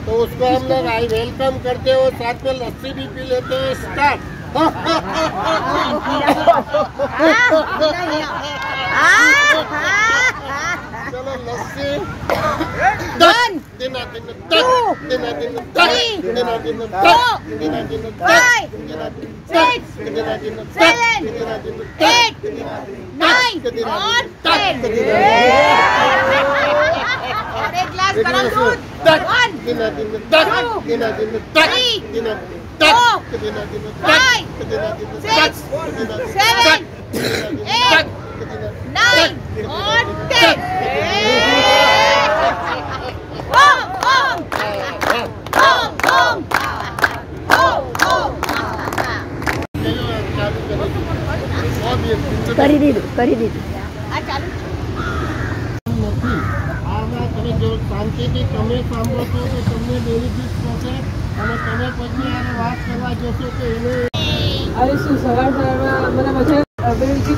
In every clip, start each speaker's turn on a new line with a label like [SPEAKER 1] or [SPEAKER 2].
[SPEAKER 1] तो उसको हम लोग आई वेलकम करते हो, साथ में लस्सी भी पी लेते हैं। स्टार्ट। चलो लस्सी
[SPEAKER 2] One,
[SPEAKER 1] दिना
[SPEAKER 2] two,
[SPEAKER 1] दिना
[SPEAKER 2] three, four, five, six, 7, 8, 9 और 10। और एक ग्लास गरम दूध। 1, 2, 3, 4, 5, 6, 7, 8, 9 और 10। ओम ओम ओम ओम ओम।
[SPEAKER 3] કરી દીધું
[SPEAKER 2] આ ચાલુ
[SPEAKER 1] નથી. આમાં તમે જો શાંતિથી તમે સાંભળો છો તો તમને બેનિફિટ થશે અને તમે પછી આને વાત કરવા જશો તો એને
[SPEAKER 4] अरे सवार मतलब मुझे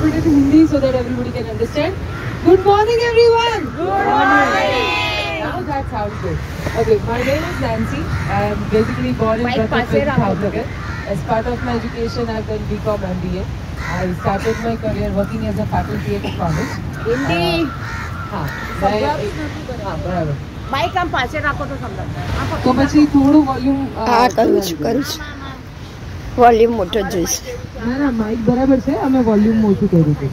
[SPEAKER 4] repeat Hindi so that everybody can understand. Good morning, everyone. Good morning. Now that sounds good. Okay, my name is Nancy. I am basically born in Bhavnagar. As part of my education, I've done BCom MBA. I started my career working as a faculty at a college.
[SPEAKER 2] Hindi
[SPEAKER 4] हाँ, बराबर.
[SPEAKER 2] Mic આમ પાસે રાખો તો સમજાવ.
[SPEAKER 4] તો પછી થોડું વોલ્યુમ
[SPEAKER 3] હા કરું છું વોલ્યુમ મોટો જોઈશ
[SPEAKER 4] ના માઇક બરાબર છે અમે વોલ્યુમ મોટું કર્યું છે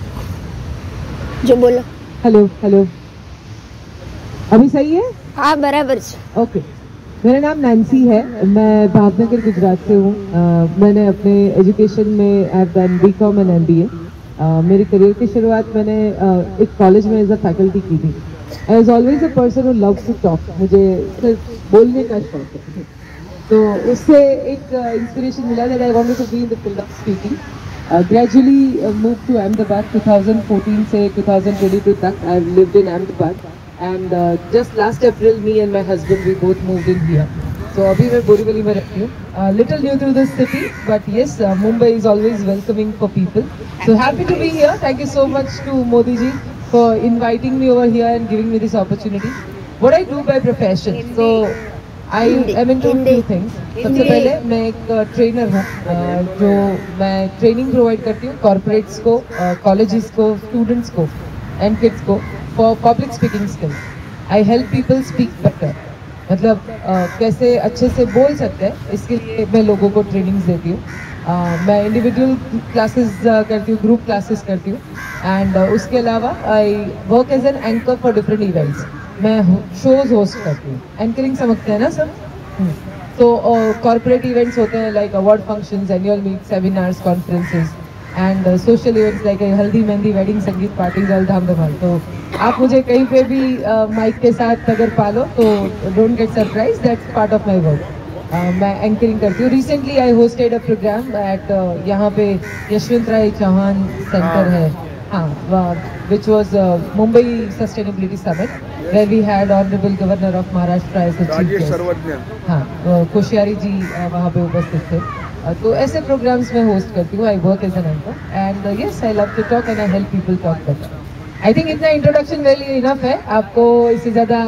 [SPEAKER 3] જો બોલો
[SPEAKER 4] हेलो हेलो अभी सही है
[SPEAKER 3] हाँ बराबर છે
[SPEAKER 4] ओके मेरा नाम नैन्सी है मैं भावनगर गुजरात से हूँ मैंने अपने एजुकेशन में I have done BCom and MBA मेरी करियर की शुरुआत मैंने एक कॉलेज में एज अ फैकल्टी की थी I was always a person who loves to talk मुझे सिर्फ बोलने का शौक है तो उससे एक इंस्पिरेशन मिला that I wanted to be in the field of speaking gradually move to Ahmedabad 2014 से 2022 तक I have lived in Ahmedabad and just last April me and my husband we both moved in here so अभी मैं बोरीवली में रहती हूँ little new to this city but yes Mumbai is always welcoming for people so happy to be here thank you so much to Modi ji for inviting me over here and giving me this opportunity what I do by profession so I am into few things सबसे पहले मैं एक trainer हूँ जो मैं training provide करती हूँ corporates को कॉलेजेस को स्टूडेंट्स को एंड किड्स को for public speaking skills I help people speak better मतलब कैसे अच्छे से बोल सकते हैं इसके लिए मैं लोगों को ट्रेनिंग्स देती हूँ मैं इंडिविजुअल क्लासेस करती हूँ ग्रुप क्लासेस करती हूँ एंड उसके अलावा I work as an anchor for different events मैं शोज होस्ट करती हूँ एंकरिंग समझते हैं ना सर तो कॉर्पोरेट इवेंट्स होते हैं like award functions annual meet seminars conferences and social events like haldi mehndi wedding sangeet parties all धाम धमाल तो आप मुझे कहीं पे भी माइक के साथ अगर पालो तो don't get surprise that's part of my work मैं एंकरिंग करती हूँ recently I hosted a program at यहाँ पे यशवंत राय चौहान सेंटर है हाँ which was Mumbai Sustainability Summit where we had Honorable Governor of Maharashtra as the chief guest. हाँ कोश्यारी जी वहाँ पे उपस्थित थे तो ऐसे प्रोग्राम्स मैं होस्ट करती हूँ I work as an anchor and yes I love to talk and I help people talk better I think इतना इंट्रोडक्शन वेल इनफ है आपको इससे ज़्यादा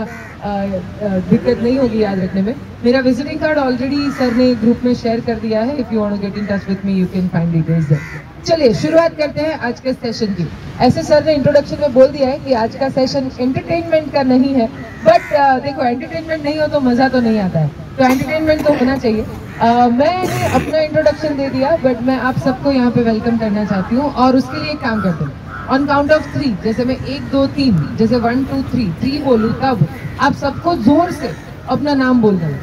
[SPEAKER 4] दिक्कत नहीं होगी याद रखने में मेरा विजिटिंग कार्ड ऑलरेडी सर ने ग्रुप में शेयर कर दिया है if you want to get in touch with me you can find details there चलिए शुरुआत करते हैं आज के सेशन की ऐसे सर ने इंट्रोडक्शन में बोल दिया है कि आज का सेशन एंटरटेनमेंट का नहीं है बट देखो एंटरटेनमेंट नहीं हो तो मज़ा तो नहीं आता है तो एंटरटेनमेंट तो होना चाहिए मैंने अपना इंट्रोडक्शन दे दिया बट मैं आप सबको यहाँ पे वेलकम करना चाहती हूँ और उसके लिए एक काम करते हैं ऑन काउंट ऑफ 3 जैसे मैं 1 2 3 जैसे 1 2 3 बोलूँ तब आप सबको जोर से अपना नाम बोलना है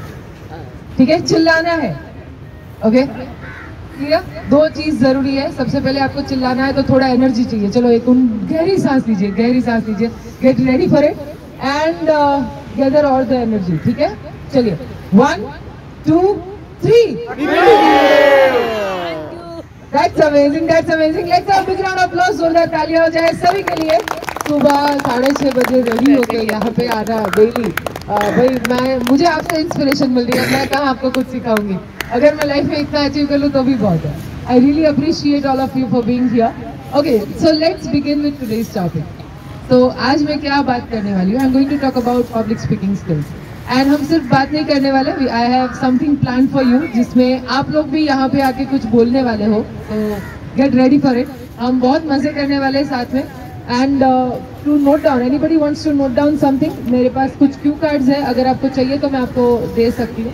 [SPEAKER 4] ठीक है चिल्लाना है ओके दो चीज जरूरी है सबसे पहले आपको चिल्लाना है तो थोड़ा एनर्जी चाहिए चलो एक गहरी सांस लीजिए gate ready for it and gather all the energy ठीक है चलिए 1 2 3 That's amazing. Let's have a big round of applause. जोरदार तालियां हो जाए सभी के लिए सुबह 6:30 बजे रेडी होकर यहाँ पे आना डेली भाई मुझे आपसे इंस्पिरेशन मिल रही है मैं कहाँ आपको कुछ सिखाऊंगी अगर मैं लाइफ में इतना अचीव कर लूँ तो भी बहुत है I really appreciate all of you for being here okay so let's begin with today's topic तो आज मैं क्या बात करने वाली हूँ I am going to talk about public speaking skills and हम सिर्फ बात नहीं करने वाले, I have something plan for you, जिसमें आप लोग भी यहाँ पे आके कुछ बोलने वाले हो, तो गेट रेडी फॉर इट। हम बहुत मजे करने वाले हैं साथ में। And to note down, anybody wants to note down something? मेरे पास कुछ क्यू कार्ड्स है, अगर आपको चाहिए तो मैं आपको दे सकती हूँ।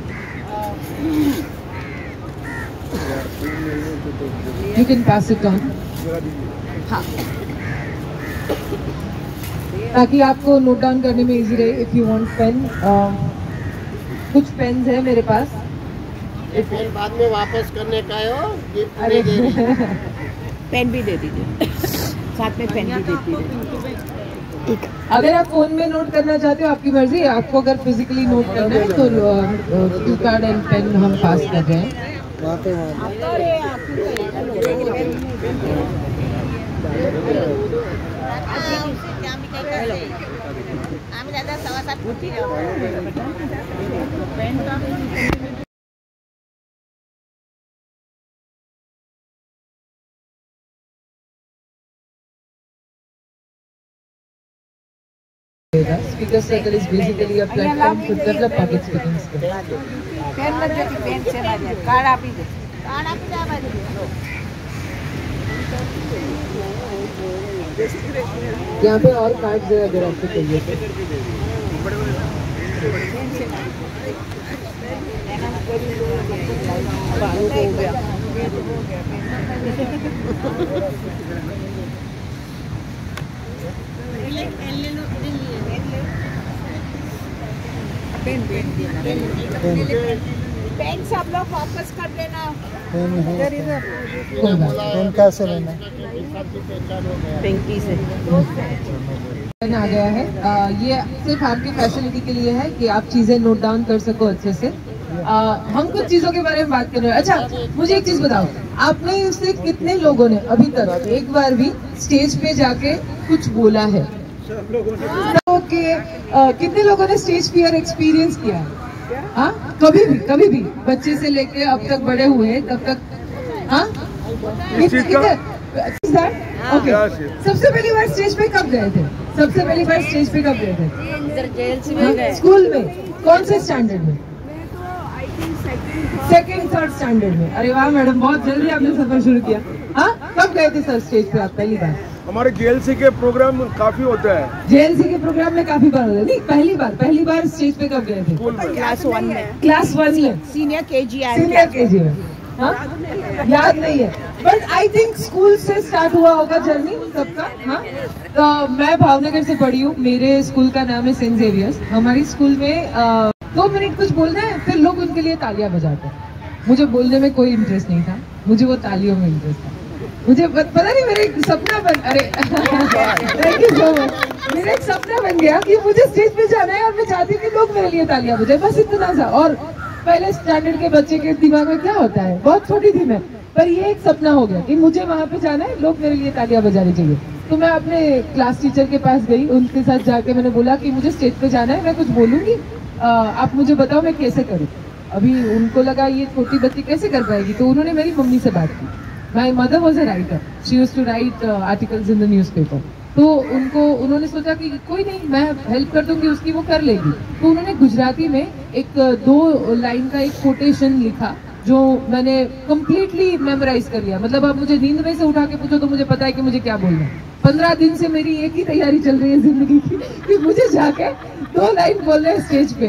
[SPEAKER 4] You can pass it on. हाँ, ताकि आपको नोट डाउन करने में इजी रहे। इफ यू वांट पेन, कुछ पेन्स है मेरे पास।
[SPEAKER 1] ये पेन बाद में वापस करने का है हो, गिफ्ट
[SPEAKER 4] अरे
[SPEAKER 1] नहीं दे रही।
[SPEAKER 2] पेन भी दे दीजिए, साथ में पेन भी देती है।
[SPEAKER 3] ठीक है।
[SPEAKER 4] अगर आप फोन में नोट करना चाहते हो आपकी मर्जी है, आपको अगर फिजिकली नोट करना है तो क्यू कार्ड एंड पेन हम पास कर रहे हैं।
[SPEAKER 2] आम्ही दादा 7:15 होती
[SPEAKER 4] Speaker circle is basically a platform to develop public speaking skills.
[SPEAKER 2] Pen मत देती, पेन से ना दे, कार्ड आप ही दे, कार्ड आप ही दे बाजी।
[SPEAKER 4] यहाँ पे और कार्ड्स है अगर आपको चाहिए
[SPEAKER 2] पेन सब लोग वापस कर देना। इधर इधर
[SPEAKER 1] पेन कैसे लेना?
[SPEAKER 2] पेंकी से
[SPEAKER 4] पेन आ गया है। ये सिर्फ आपकी फैसिलिटी के लिए है कि आप चीजें नोट डाउन कर सको अच्छे से। हम कुछ चीजों के बारे में बात कर रहे हैं। अच्छा, मुझे एक चीज बताओ, आपने उससे कितने लोगों ने अभी तक एक बार भी स्टेज पे जाके कुछ बोला है? कितने लोगों ने स्टेज फियर एक्सपीरियंस किया है? हाँ, कभी भी बच्चे से लेके अब तक बड़े हुए तब तक? हाँ, ओके। सबसे पहली बार स्टेज पे कब गए थे? सबसे पहली बार स्टेज पे कब गए थे? स्कूल में? कौन से स्टैंडर्ड में? सेकेंड थर्ड स्टैंडर्ड में। अरे वाह मैडम, बहुत जल्दी आपने सफर शुरू किया। हाँ, कब गए थे सर स्टेज पे आप पहली बार?
[SPEAKER 5] हमारे जेएलसी के प्रोग्राम काफी होता है।
[SPEAKER 4] जेएलसी के प्रोग्राम में काफी बार होता है। नहीं, पहली बार स्टेज पे कब गए थे?
[SPEAKER 2] क्लास 1 में।
[SPEAKER 4] क्लास 1 में?
[SPEAKER 2] सीनियर केजी
[SPEAKER 4] में। हाँ, याद नहीं है, बट आई थिंक स्कूल से स्टार्ट हुआ होगा जर्नी सबका। हाँ, तो मैं भावनगर से पढ़ी हूँ, मेरे स्कूल का नाम है सेंट जेवियर्स। हमारी स्कूल में 2 मिनट कुछ बोलना है, फिर लोग उनके लिए तालियां बजाते हैं। मुझे बोलने में कोई इंटरेस्ट नहीं था, मुझे वो तालियों में इंटरेस्ट था। मुझे पता नहीं, मेरा एक सपना बन, अरे थैंक यू सो मच, मेरा एक सपना बन गया कि मुझे स्टेज पे जाना है और मैं चाहती हूँ कि लोग मेरे लिए तालियां बजाएं, बस इतना सा। और पहले स्टैंडर्ड के बच्चे के दिमाग में क्या होता है, बहुत छोटी थी मैं, पर ये एक सपना हो गया कि मुझे वहाँ पे जाना है, लोग मेरे लिए तालियां बजानी चाहिए। तो मैं अपने क्लास टीचर के पास गई, उनके साथ जाके मैंने बोला कि मुझे स्टेज पे जाना है, मैं कुछ बोलूंगी, आप मुझे बताओ मैं कैसे करूँ। अभी उनको लगा ये छोटी बच्ची कैसे कर पाएगी, तो उन्होंने मेरी मम्मी से बात की। My mother was a writer, she used to write articles in the newspaper. तो उन्होंने सोचा कि कोई नहीं, मैं हेल्प कर दूंगी उसकी, वो कर लेगी। तो उन्होंने गुजराती में एक 2 लाइन का एक कोटेशन लिखा जो मैंने कंप्लीटली मेमोराइज कर लिया। मतलब अब मुझे नींद में से उठा के पूछो तो मुझे पता है कि मुझे क्या बोलना है। 15 दिन से मेरी एक ही तैयारी चल रही है जिंदगी की कि मुझे जाके 2 लाइन बोलना है स्टेज पे।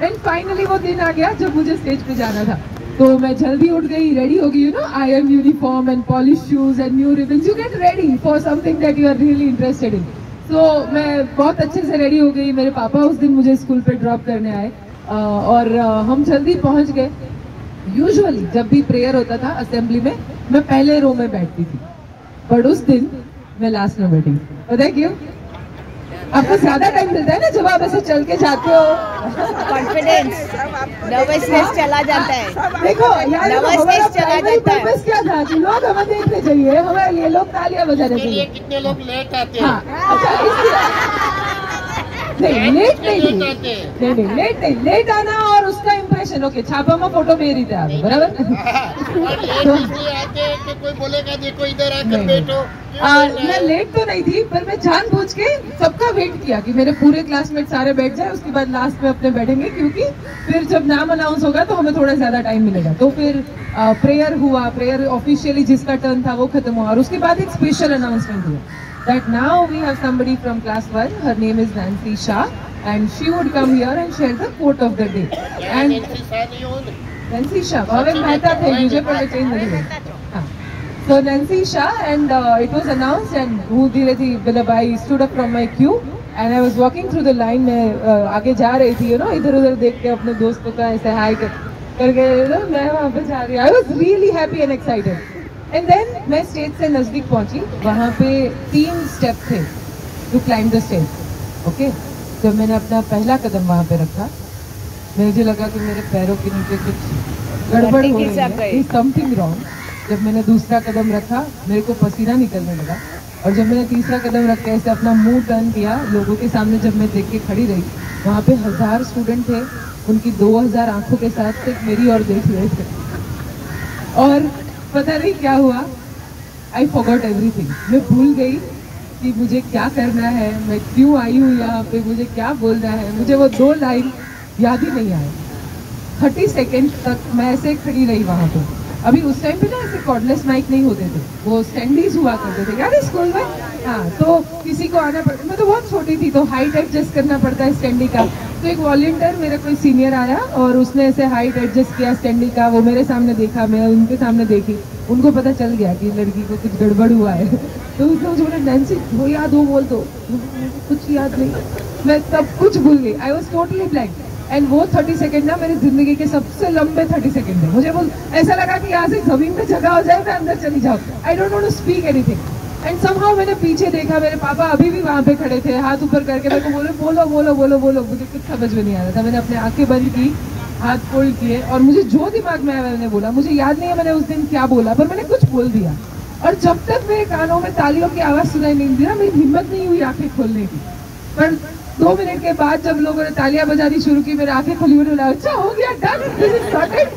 [SPEAKER 4] एंड फाइनली वो दिन आ गया जब मुझे स्टेज पे जाना था। तो मैं जल्दी उठ गई, रेडी हो गई, you know, I am uniform and polish shoes and new ribbons. You get ready for something that you are really interested in. तो मैं बहुत अच्छे से रेडी हो गई। मेरे पापा उस दिन मुझे स्कूल पे ड्रॉप करने आए और हम जल्दी पहुंच गए। यूजुअली जब भी प्रेयर होता था असेंबली में, मैं पहले रो में बैठती थी, पर उस दिन मैं लास्ट में बैठी। पता है क्यों? आपको ज्यादा टाइम मिलता है ना जब आप ऐसे चल के जाते हो,
[SPEAKER 2] कॉन्फिडेंस, नर्वसनेस चला जाता है।
[SPEAKER 4] देखो यार,
[SPEAKER 2] नर्वसनेस चला जाता है।
[SPEAKER 4] पर्पस क्या था कि लोग हमें देखने चाहिए, हमारे लिए लोग तालियां बजाने
[SPEAKER 1] इसके लिए
[SPEAKER 4] चाहिए।
[SPEAKER 1] कितने लोग लेट आते हैं?
[SPEAKER 4] हाँ, अच्छा, नहीं लेट नहीं थी,
[SPEAKER 1] लेट आते हैं।
[SPEAKER 4] नहीं लेट नहीं, लेट आना और उसका इम्प्रेशन ओके छापा में फोटो में रीते आवे बराबर।
[SPEAKER 1] और ये इसलिए आते हैं कि कोई बोलेगा देखो इधर आकर
[SPEAKER 4] नहीं।
[SPEAKER 1] बैठो।
[SPEAKER 4] मैं लेट तो नहीं थी पर मैं जानबूझ के सबका वेट किया कि मेरे पूरे क्लासमेट सारे बैठ जाए, उसके बाद लास्ट में अपने बैठेंगे, क्योंकि फिर जब नाम अनाउंस होगा तो हमें थोड़ा ज्यादा टाइम मिलेगा। तो फिर प्रेयर हुआ, प्रेयर ऑफिशियली जिसका टर्न था वो खत्म हुआ और उसके बाद एक स्पेशल अनाउंसमेंट हुआ that now we have somebody from class 1, her name is Nancy Shah and she would come here and share the quote of the day. And Nancy Shah, Bhavin Mehta थे, मुझे पर change नहीं हुआ। हाँ, so Nancy Shah and it was announced and वो धीरे धीरे मतलब I stood up from my queue and I was walking through the line, मैं आगे जा रही थी, you know, इधर उधर देख के अपने दोस्तों का ऐसे हाई करके मैं वहाँ पे जा रही, I was really happy and excited. And then मैं स्टेज से नजदीक पहुंची, वहाँ पे 3 स्टेप थे to climb the stage. Okay, जब मैंने अपना पहला कदम वहाँ पे रखा मुझे लगा कि मेरे पैरों के नीचे कुछ गड़बड़ हो रही है, समथिंग रॉन्ग। जब मैंने दूसरा कदम रखा मेरे को पसीना निकलने लगा और जब मैंने तीसरा कदम रख के ऐसे अपना मुंह टर्न किया लोगों के सामने, जब मैं देख के खड़ी रही वहाँ पे 1000 स्टूडेंट थे, उनकी 2000 आंखों के साथ सिर्फ मेरी ओर देख रहे थे और पता नहीं क्या हुआ, आई फॉरगॉट एवरीथिंग। मैं भूल गई कि मुझे क्या करना है, मैं क्यों आई हूँ यहाँ पे, मुझे क्या बोलना है, मुझे वो 2 लाइन याद ही नहीं आए। 30 सेकेंड तक मैं ऐसे खड़ी रही वहाँ पे। अभी उस टाइम पे ना ऐसे कॉर्डलेस माइक नहीं होते थे, वो स्टैंडीज हुआ करते थे यार स्कूल में। हाँ, तो किसी को आना पड़ता, मैं तो बहुत छोटी थी तो हाइट एडजस्ट करना पड़ता है स्टैंडी का। तो एक वॉलंटियर मेरा कोई सीनियर आया और उसने ऐसे हाइट एडजस्ट किया स्टैंडी का, वो मेरे सामने देखा, मैं उनके सामने देखी, उनको पता चल गया कि लड़की को कुछ गड़बड़ हुआ है। तो उसने मुझे बोला नैन्सी वो याद हो बोल दो, कुछ याद नहीं, मैं सब कुछ भूल गई, I was totally blank. And वो 30 सेकेंड ना मेरी जिंदगी के सबसे लंबे 30 सेकेंड है। मुझे ऐसा लगा कि यहाँ से जमीन पे जगह हो जाए, मैं अंदर चली जाऊँ, I don't want to speak anything. And somehow मैंने पीछे देखा, मेरे पापा अभी भी वहाँ पे खड़े थे, हाथ ऊपर करके मेरे को बोले बोलो बोलो बोलो बोलो, मुझे कुछ समझ में नहीं आ रहा था। मैंने अपने आंखें बंद की, हाथ फोल्ड किए और मुझे जो दिमाग में आया मैंने बोला। मुझे याद नहीं है मैंने उस दिन क्या बोला, पर मैंने कुछ बोल दिया और जब तक मेरे कानों में तालियों की आवाज सुनाई नहीं दी ना, मेरी हिम्मत नहीं हुई आंखें खोलने की। पर 2 मिनट के बाद जब लोगों ने तालियां बजानी शुरू की, मेरी आंखें खुली, मैंने बोला अच्छा हो गया, डन, दिस इज सॉर्टेड।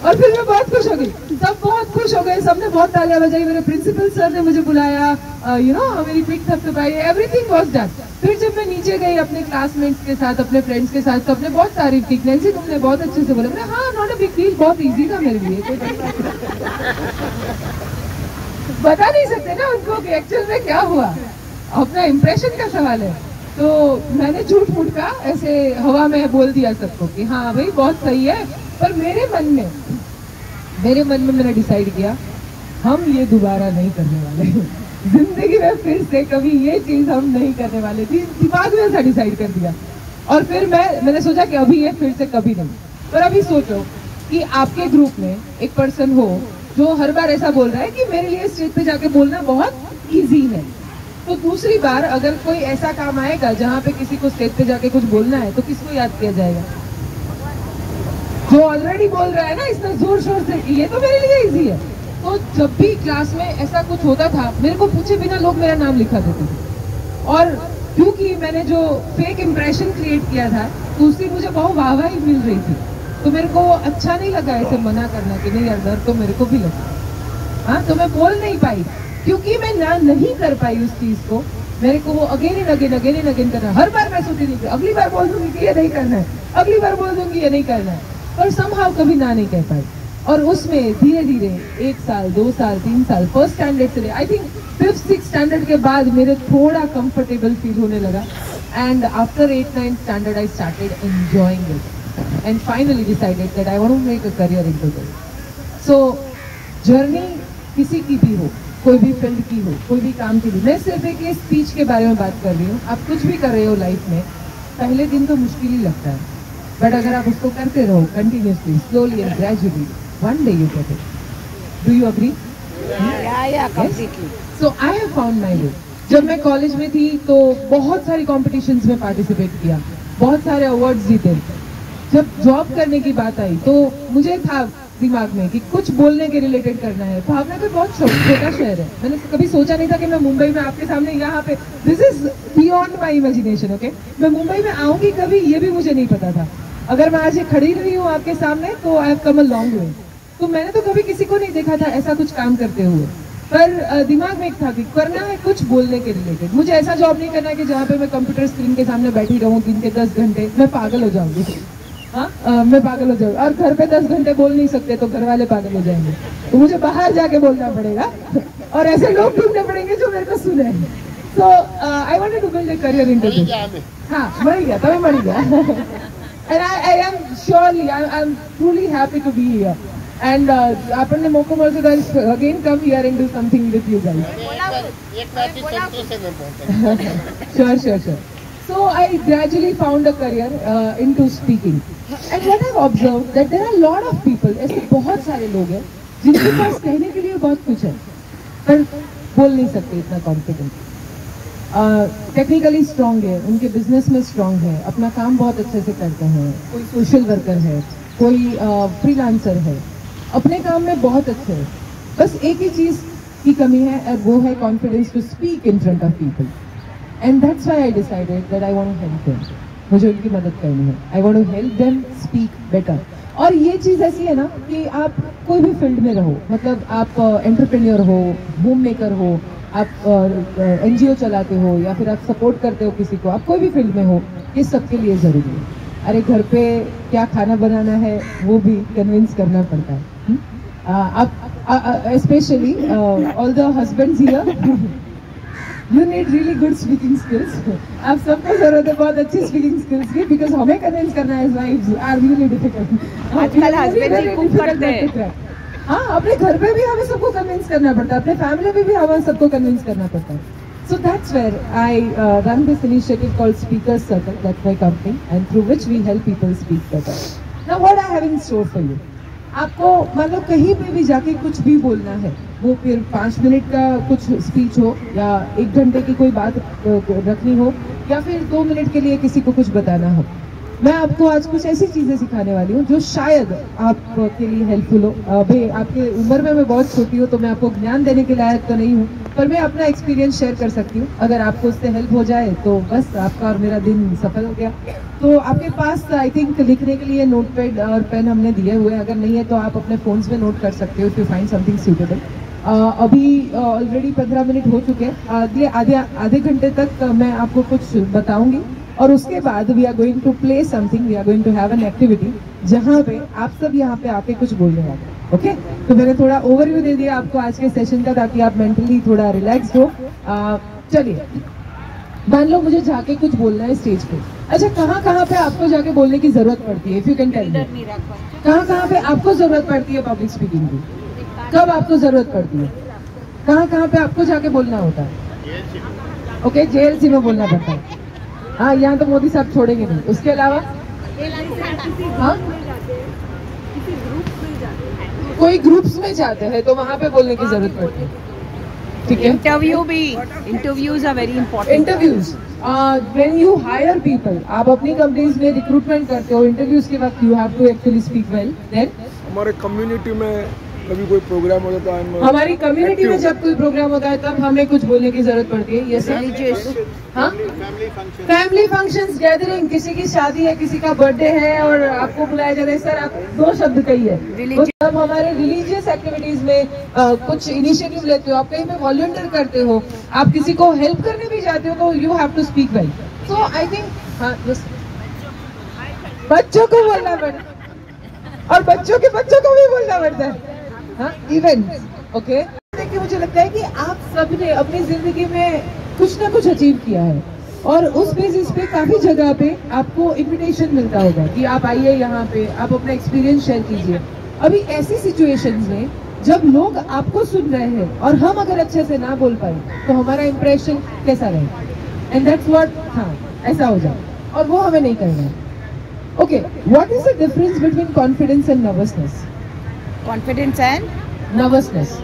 [SPEAKER 4] और फिर मैं बहुत खुश हो गई, सब बहुत खुश हो गए, सबने बहुत तालियां बजाई, मेरे प्रिंसिपल सर ने मुझे बुलाया, यू नो मेरी पिक थपथपाई, एवरीथिंग वाज डन। फिर जब मैं नीचे गई अपने क्लासमेट्स के साथ, अपने फ्रेंड्स के साथ, सबने बहुत तारीफ की, नैन्सी तुमने बहुत अच्छे से बोला। मैंने हाँ, नॉट अ बिग डील, बहुत इजी था मेरे लिए, कोई बता नहीं सकते ना उनको कि एक्चुअल में क्या हुआ, अपना इम्प्रेशन का सवाल है। तो मैंने झूठ मूठ का ऐसे हवा में बोल दिया सबको कि हाँ भाई बहुत सही है, पर मेरे मन में मैंने डिसाइड किया हम ये दोबारा नहीं करने वाले जिंदगी में फिर से कभी ये चीज हम नहीं करने वाले थी, दिमाग में ऐसा डिसाइड कर दिया। और फिर मैंने सोचा कि अभी ये फिर से कभी नहीं। पर अभी सोचो कि आपके ग्रुप में एक पर्सन हो जो हर बार ऐसा बोल रहा है कि मेरे लिए स्टेज पे जाके बोलना बहुत इजी है, तो दूसरी बार अगर कोई ऐसा काम आएगा जहाँ पे किसी को स्टेज पे जाके कुछ बोलना है तो किसको याद किया जाएगा? जो ऑलरेडी बोल रहा है ना इतना जोर शोर से कि ये तो मेरे लिए इजी है। तो जब भी क्लास में ऐसा कुछ होता था मेरे को पूछे बिना लोग मेरा नाम लिखा देते थे, और क्योंकि मैंने जो फेक इम्प्रेशन क्रिएट किया था तो उससे मुझे बहुत वाहवाही मिल रही थी, तो मेरे को अच्छा नहीं लगा ऐसे मना करना कि नहीं यार डर तो मेरे को भी लगा। हाँ, तो मैं बोल नहीं पाई क्योंकि मैं ना नहीं कर पाई उस चीज को। मेरे को वो अगेन एंड अगेन करना, हर बार मैं सोचती थी अगली बार बोल दूंगी कि ये नहीं करना है, अगली बार बोल दूंगी ये नहीं करना है, पर समहाउ कभी ना नहीं कह पाई। और उसमें धीरे धीरे 1 साल 2 साल 3 साल फर्स्ट स्टैंडर्ड से I think 5th 6th standard के बाद मेरे थोड़ा कंफर्टेबल फील होने लगा, and after 8th 9th standard I started enjoying it and finally decided that I want to make a career into this. So journey किसी की भी हो, कोई भी फील्ड की हो, कोई भी काम की हो, मैं सिर्फ एक स्पीच के बारे में बात कर रही हूँ। आप कुछ भी कर रहे हो लाइफ में, पहले दिन तो मुश्किल ही लगता है, बट अगर आप उसको करते रहो continuously, slowly and gradually, one day you get it. Do you agree? So I have found my way. जब मैं कॉलेज में थी तो बहुत सारी कॉम्पिटिशन्स में पार्टिसिपेट किया, बहुत सारे अवार्ड्स जीते। जब जॉब करने की बात आई तो मुझे था दिमाग में कि कुछ बोलने के रिलेटेड करना है। भावनगर बहुत छोटा शहर है, मैंने कभी सोचा नहीं था कि मैं मुंबई में आपके सामने यहाँ पे, this is beyond my imagination. Okay, मैं मुंबई में आऊंगी कभी, ये भी मुझे नहीं पता था। अगर मैं आज ये खड़ी रही हूँ आपके सामने तो I have come a long way. तो मैंने तो कभी किसी को नहीं देखा था ऐसा कुछ काम करते हुए, पर दिमाग में एक था कि करना है कुछ बोलने के रिलेटेड। मुझे ऐसा जॉब नहीं करना है कि जहाँ पे मैं कंप्यूटर स्क्रीन के सामने बैठी रहूँ दिन के 10 घंटे, मैं पागल हो जाऊंगी। हाँ, मैं पागल हो जाऊंगी। और घर पे 10 घंटे बोल नहीं सकते तो घर वाले पागल हो जाएंगे, तो मुझे बाहर जाके बोलना पड़ेगा और ऐसे लोग ढूंढने पड़ेंगे जो मेरे को सुने। So I wanted to build a career in this. हाँ, मर गया तो मैं मर गया। And I am surely, I'm truly happy to be here. And अपन ने मौका मिला तो I'll again come here and do something with you guys. Sure. So I gradually found a career into speaking. And what I've observed that there are a lot of people, ऐसे बहुत सारे लोग हैं जिनके पास कहने के लिए बहुत कुछ है, पर बोल नहीं सकते इतना कॉन्फिडेंट। टेक्निकली स्ट्रांग है, उनके बिजनेस में स्ट्रांग है, अपना काम बहुत अच्छे से करते हैं, कोई सोशल वर्कर है, कोई फ्रीलांसर है, अपने काम में बहुत अच्छे है। बस एक ही चीज़ की कमी है और वो है confidence to speak in front of people. And that's why I decided that I want to help them. मुझे उनकी मदद करनी है, I want to help them speak better. और ये चीज़ ऐसी है ना कि आप कोई भी फील्ड में रहो, मतलब आप एंटरप्रेन्योर हो, होम मेकर हो, आप NGO चलाते हो या फिर आप सपोर्ट करते हो किसी को, आप कोई भी फील्ड में हो, ये सबके लिए ज़रूरी है। अरे घर पे क्या खाना बनाना है वो भी कन्विंस करना पड़ता है। आप specially all the husbands here, you need really good speaking skills. आप सबको जरूरत है बहुत अच्छी स्पीकिंग स्किल्स की, बिकॉज हमें कन्विंस करना है वाइफ्स आर रियली डिफिकल्ट।
[SPEAKER 2] आजकल हस्बैंड ही कुक करते हैं।
[SPEAKER 4] हाँ, अपने घर पे भी हमें सबको कन्विंस करना पड़ता है, अपने फैमिली में भी हमें सबको कन्विंस करना पड़ता है। So that's where I run this initiative called Speakers Circle. That's my company, and through which we help people speak better. Now, what I have in store for you? आपको मतलब कहीं पे भी जाके कुछ भी बोलना है, वो फिर 5 मिनट का कुछ स्पीच हो या 1 घंटे की कोई बात रखनी हो या फिर 2 मिनट के लिए किसी को कुछ बताना हो, मैं आपको आज कुछ ऐसी चीजें सिखाने वाली हूँ जो शायद आपके लिए हेल्पफुल हो। भाई आपके उम्र में मैं बहुत छोटी हूँ तो मैं आपको ज्ञान देने के लायक तो नहीं हूँ, पर मैं अपना एक्सपीरियंस शेयर कर सकती हूँ। अगर आपको उससे हेल्प हो जाए तो बस आपका और मेरा दिन सफल हो गया। तो आपके पास आई थिंक लिखने के लिए नोटपैड और पेन हमने दिए हुए हैं, अगर नहीं है तो आप अपने फोन्स में नोट कर सकते हो if you find something suitable. अभी ऑलरेडी 15 मिनट हो चुके हैं, अगले आधे घंटे तक मैं आपको कुछ बताऊंगी और उसके बाद we are going to play something, we are going to have an activity जहाँ पे आप सब यहाँ पे आके कुछ बोलने वाले। ओके, तो मैंने थोड़ा ओवरव्यू दे दिया आपको आज के सेशन का ताकि आप मेंटली थोड़ा रिलैक्स हो। चलिए, मान लो मुझे जाके कुछ बोलना है स्टेज पे। अच्छा, कहाँ पे आपको जाके बोलने की जरूरत पड़ती है? If you can tell me, कहाँ पे आपको जरूरत पड़ती है पब्लिक स्पीकिंग की? कब आपको जरूरत पड़ती है? कहाँ पे आपको जाके बोलना होता है? ओके, JLC में बोलना पड़ता है। हाँ, यहाँ तो मोदी साहब छोड़ेंगे नहीं। उसके अलावा हाँ, कोई ग्रुप्स में जाते हैं तो वहाँ पे बोलने की जरूरत पड़ती है। ठीक है,
[SPEAKER 2] interviews are very important.
[SPEAKER 4] Interviews when you hire people, आप अपनी कंपनीज में रिक्रूटमेंट करते हो, इंटरव्यूज के वक्त you have to actually speak well. Then
[SPEAKER 5] हमारे कम्युनिटी में कभी कोई प्रोग्राम होता है,
[SPEAKER 4] हमारी कम्युनिटी में जब कोई प्रोग्राम होता है तब हमें कुछ बोलने की जरूरत पड़ती है। यस, रिलीजियस, हाँ, फैमिली फंक्शंस, गैदरिंग, किसी की शादी है, किसी का बर्थडे है और आपको बुलाया जाता है। सर, आप 2 शब्द कहिए। जब हमारे रिलीजियस एक्टिविटीज में कुछ इनिशिएटिव लेते हो, आप कहीं पे वॉलंटियर करते हो, आप किसी को हेल्प करने भी जाते हो तो you have to speak well. So I think हाँ, बच्चों को बोलना पड़ता और बच्चों के बच्चों को भी बोलना पड़ता है। हाँ, इवेंट्स। ओके, देखिए मुझे लगता है कि आप सबने अपनी जिंदगी में कुछ ना कुछ अचीव किया है और उस बेसिस पे काफी जगह पे आपको इनविटेशन मिलता होगा कि आप आइए यहाँ पे, आप अपना एक्सपीरियंस शेयर कीजिए। अभी ऐसी सिचुएशंस में जब लोग आपको सुन रहे हैं और हम अगर अच्छे से ना बोल पाए तो हमारा इंप्रेशन कैसा रहेगा? एंड दैट्स व्हाट, हाँ, ऐसा हो जाए और वो हमें नहीं करना है। Okay, what is the difference between confidence and nervousness?
[SPEAKER 2] Confidence and
[SPEAKER 4] Nervousness.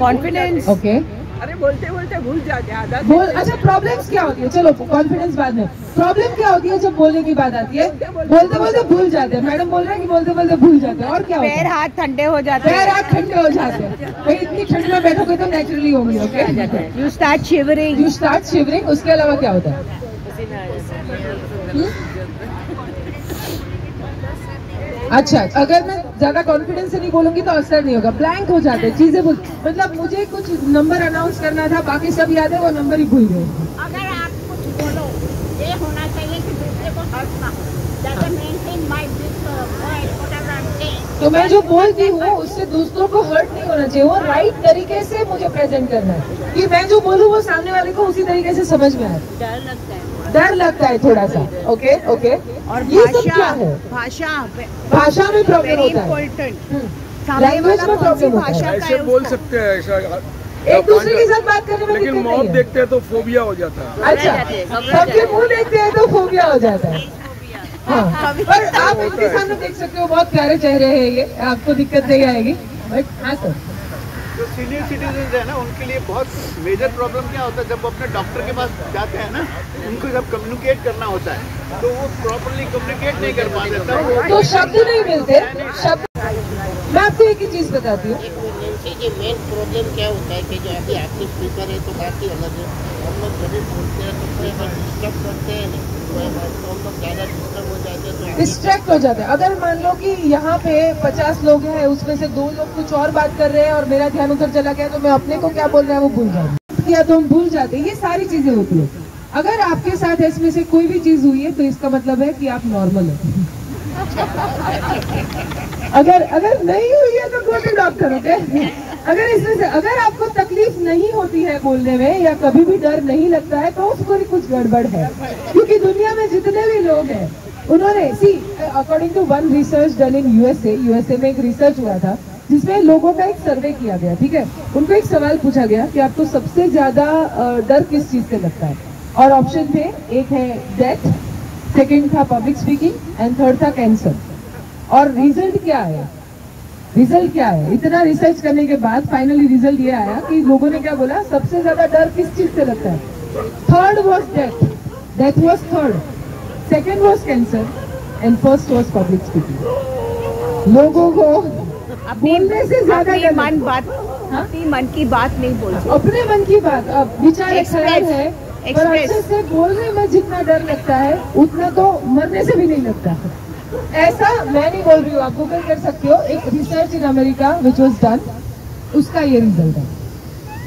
[SPEAKER 2] confidence.
[SPEAKER 4] Okay.
[SPEAKER 2] अरे बोलते बोलते भूल जाते हैं आधा।
[SPEAKER 4] बोल अच्छा प्रॉब्लम्स क्या होती है, चलो कॉन्फिडेंस बाद में। प्रॉब्लम क्या होती है जब बोलने की बात आती है? बोलते बोलते भूल जाते हैं। मैडम बोल रहे हैं कि बोलते बोलते भूल जाते हैं। और क्या होता
[SPEAKER 2] पैर
[SPEAKER 4] है?
[SPEAKER 2] हाथ ठंडे हो जाते
[SPEAKER 4] पैर
[SPEAKER 2] हैं।
[SPEAKER 4] हाथ ठंडे हो जाते हैं। भाई इतनी ठंड में बैठोगे तो नेचुरली होंगी। Okay,
[SPEAKER 2] you start shivering.
[SPEAKER 4] You start shivering. उसके अलावा क्या होता है? अच्छा, अगर मैं ज्यादा कॉन्फिडेंस से नहीं बोलूंगी तो असर नहीं होगा। ब्लैंक हो जाते हैं चीजें भूल, मतलब मुझे कुछ नंबर अनाउंस करना था, बाकी सब याद है, वो नंबर ही भूल गए।
[SPEAKER 6] अगर आप कुछ बोलो ये होना चाहिए कि दूसरे को हर्ट ना हो, जैसे मेंटेन माय
[SPEAKER 4] तो मैं जो बोलती हूँ उससे दूसरों को हर्ट नहीं होना चाहिए, वो राइट तरीके से मुझे प्रेजेंट करना है कि मैं जो बोलूँ वो सामने वाले को उसी तरीके से समझ में आए। डर लगता है थोड़ा सा। Okay okay.
[SPEAKER 2] और
[SPEAKER 4] ये सब क्या है? भाषा में प्रॉब्लम होता है, लैंग्वेज में प्रॉब्लम होता है।
[SPEAKER 5] ऐसे बोल सकते हैं ऐसा,
[SPEAKER 4] एक दूसरे के साथ बात करने में
[SPEAKER 5] लेकिन
[SPEAKER 4] दिक्कत
[SPEAKER 5] मौत
[SPEAKER 4] नहीं है।
[SPEAKER 5] देखते हैं तो फोबिया हो जाता है।
[SPEAKER 4] अच्छा, सबके मुंह देखते हैं तो फोबिया हो जाता है। हाँ, पर आप इनके सामने देख सकते हो बहुत प्यारे चेहरे हैं ये, आपको दिक्कत नहीं आएगी। बट हाँ सर,
[SPEAKER 7] जो सीनियर सिटीजन है ना, उनके लिए बहुत मेजर प्रॉब्लम क्या होता है, जब वो अपने डॉक्टर के पास जाते हैं ना, उनको जब कम्युनिकेट करना होता है तो वो प्रॉपरली कम्युनिकेट नहीं कर पाते,
[SPEAKER 4] तो शब्द नहीं मिलते। शब्द मैं आपको एक ही चीज बताती हूँ।
[SPEAKER 1] ये मेन प्रॉब्लम क्या होता है कि जो अभी आपके स्पीकर है तो बात ही अलग है। हम लोग जब भी बोलते हैं तो कोई बात डिस्टर्ब करते हैं नहीं, कोई बात तो हम लोग ज़्यादा डिस्टर्ब हो जाते हैं तो
[SPEAKER 4] डिस्ट्रैक्ट हो जाते हैं। अगर मान लो कि यहाँ पे 50 लोग हैं, उसमें से 2 लोग कुछ और बात कर रहे हैं और मेरा ध्यान उधर चला गया, तो मैं अपने को क्या बोल रहा है वो भूल जाऊँ या तो हम भूल जाते हैं। ये सारी चीजें होती है। अगर आपके साथ इसमें से कोई भी चीज हुई है तो इसका मतलब है कि आप नॉर्मल है। अगर नहीं हुई है तो गो टू डॉक्टर। ओके, अगर इसमें से अगर आपको तकलीफ नहीं होती है बोलने में या कभी भी डर नहीं लगता है तो उसको कुछ गड़बड़ है, क्योंकि दुनिया में जितने भी लोग हैं उन्होंने according to one research done in USA में एक रिसर्च हुआ था जिसमें लोगों का एक सर्वे किया गया। ठीक है, उनको एक सवाल पूछा गया कि आपको सबसे ज्यादा डर किस चीज से लगता है, और ऑप्शन थे, एक है डेथ, सेकंड था पब्लिक स्पीकिंग एंड थर्ड था कैंसर। और रिजल्ट क्या है? इतना रिसर्च करने के बाद फाइनली रिजल्ट ये आया कि लोगों ने क्या बोला, सबसे ज्यादा डर किस चीज से लगता है? Third was death was third, second was cancer and first was public speaking. लोगों को बोलने से ज्यादा
[SPEAKER 2] अपनी मन की बात नहीं बोलते,
[SPEAKER 4] अपने मन की बात, अब विचार ख्याल है, पर अच्छे से बोलने में जितना डर लगता है उतना तो मरने से भी नहीं लगता। ऐसा मैं नहीं बोल रही हूँ, आप गूगल कर सकते हो। एक research in America which was done, उसका ये रिजल्ट है।